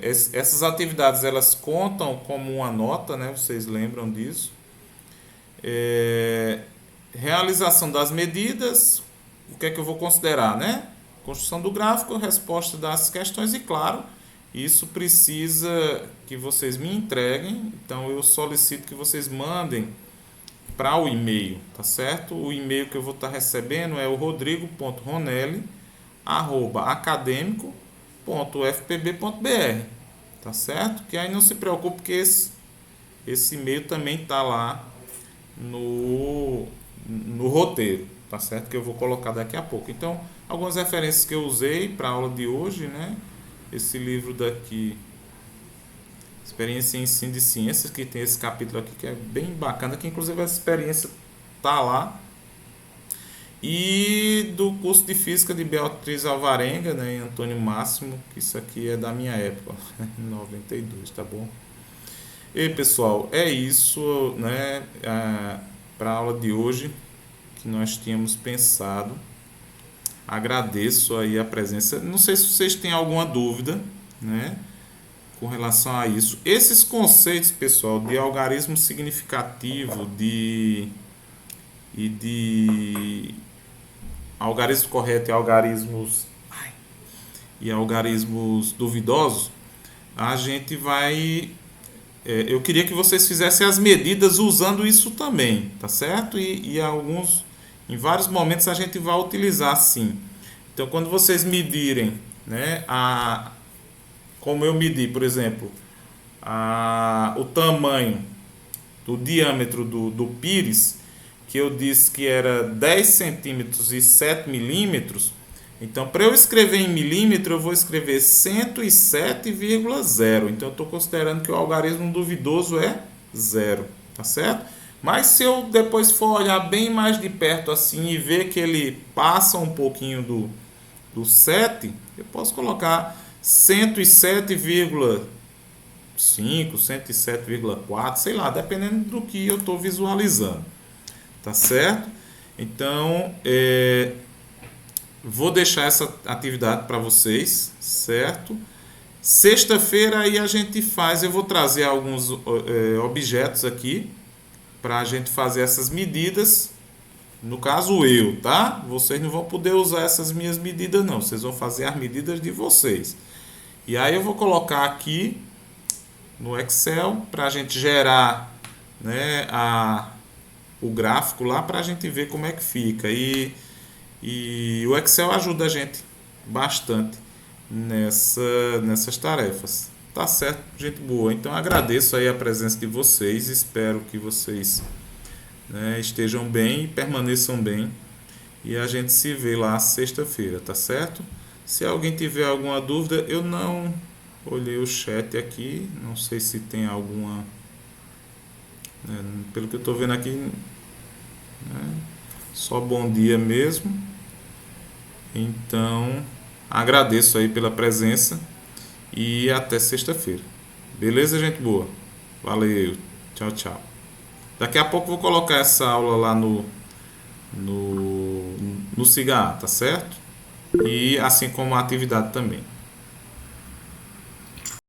essas atividades elas contam como uma nota, né? Vocês lembram disso? Realização das medidas, o que é que eu vou considerar, né? Construção do gráfico, resposta das questões e, claro, isso precisa que vocês me entreguem, então eu solicito que vocês mandem para o e-mail, tá certo? O e-mail que eu vou estar recebendo é o rodrigo.ronelli@academico.ufpb.br, tá certo? Que aí não se preocupe que esse e-mail também está lá no roteiro, tá certo? Que eu vou colocar daqui a pouco. Então, algumas referências que eu usei para a aula de hoje, né? Esse livro daqui, Experiência em Ensino de Ciências, que tem esse capítulo aqui que é bem bacana, que inclusive essa experiência tá lá. E do curso de Física de Beatriz Alvarenga, né, e Antônio Máximo, que isso aqui é da minha época, 92, tá bom? E pessoal, é isso, né, para a aula de hoje que nós tínhamos pensado. Agradeço aí a presença. Não sei se vocês têm alguma dúvida, né, com relação a isso. Esses conceitos, pessoal, de algarismo significativo, de algarismo correto e algarismos duvidosos, a gente vai. Eu queria que vocês fizessem as medidas usando isso também, tá certo? Em vários momentos a gente vai utilizar sim. Então, quando vocês medirem, né, como eu medi, por exemplo, o tamanho do diâmetro do pires, que eu disse que era 10 centímetros e 7 milímetros, então para eu escrever em milímetro eu vou escrever 107,0. Então eu estou considerando que o algarismo duvidoso é zero, tá certo? Mas se eu depois for olhar bem mais de perto assim e ver que ele passa um pouquinho do 7, eu posso colocar 107,5, 107,4, sei lá, dependendo do que eu estou visualizando, tá certo? Então, vou deixar essa atividade para vocês, certo? Sexta-feira aí a gente faz, eu vou trazer alguns objetos aqui para a gente fazer essas medidas. No caso eu, tá? Vocês não vão poder usar essas minhas medidas não, vocês vão fazer as medidas de vocês. E aí eu vou colocar aqui no Excel para a gente gerar, né, o gráfico lá para a gente ver como é que fica. E o Excel ajuda a gente bastante nessas tarefas. Tá certo, gente boa. Então agradeço aí a presença de vocês, espero que vocês, né, estejam bem e permaneçam bem. E a gente se vê lá sexta-feira, tá certo? Se alguém tiver alguma dúvida, eu não olhei o chat aqui, não sei se tem alguma, né, pelo que eu estou vendo aqui, né, só bom dia mesmo. Então, Agradeço aí pela presença e até sexta-feira. Beleza, gente boa? Valeu. Tchau, tchau. Daqui a pouco eu vou colocar essa aula lá no Cigar, tá certo? E assim como a atividade também.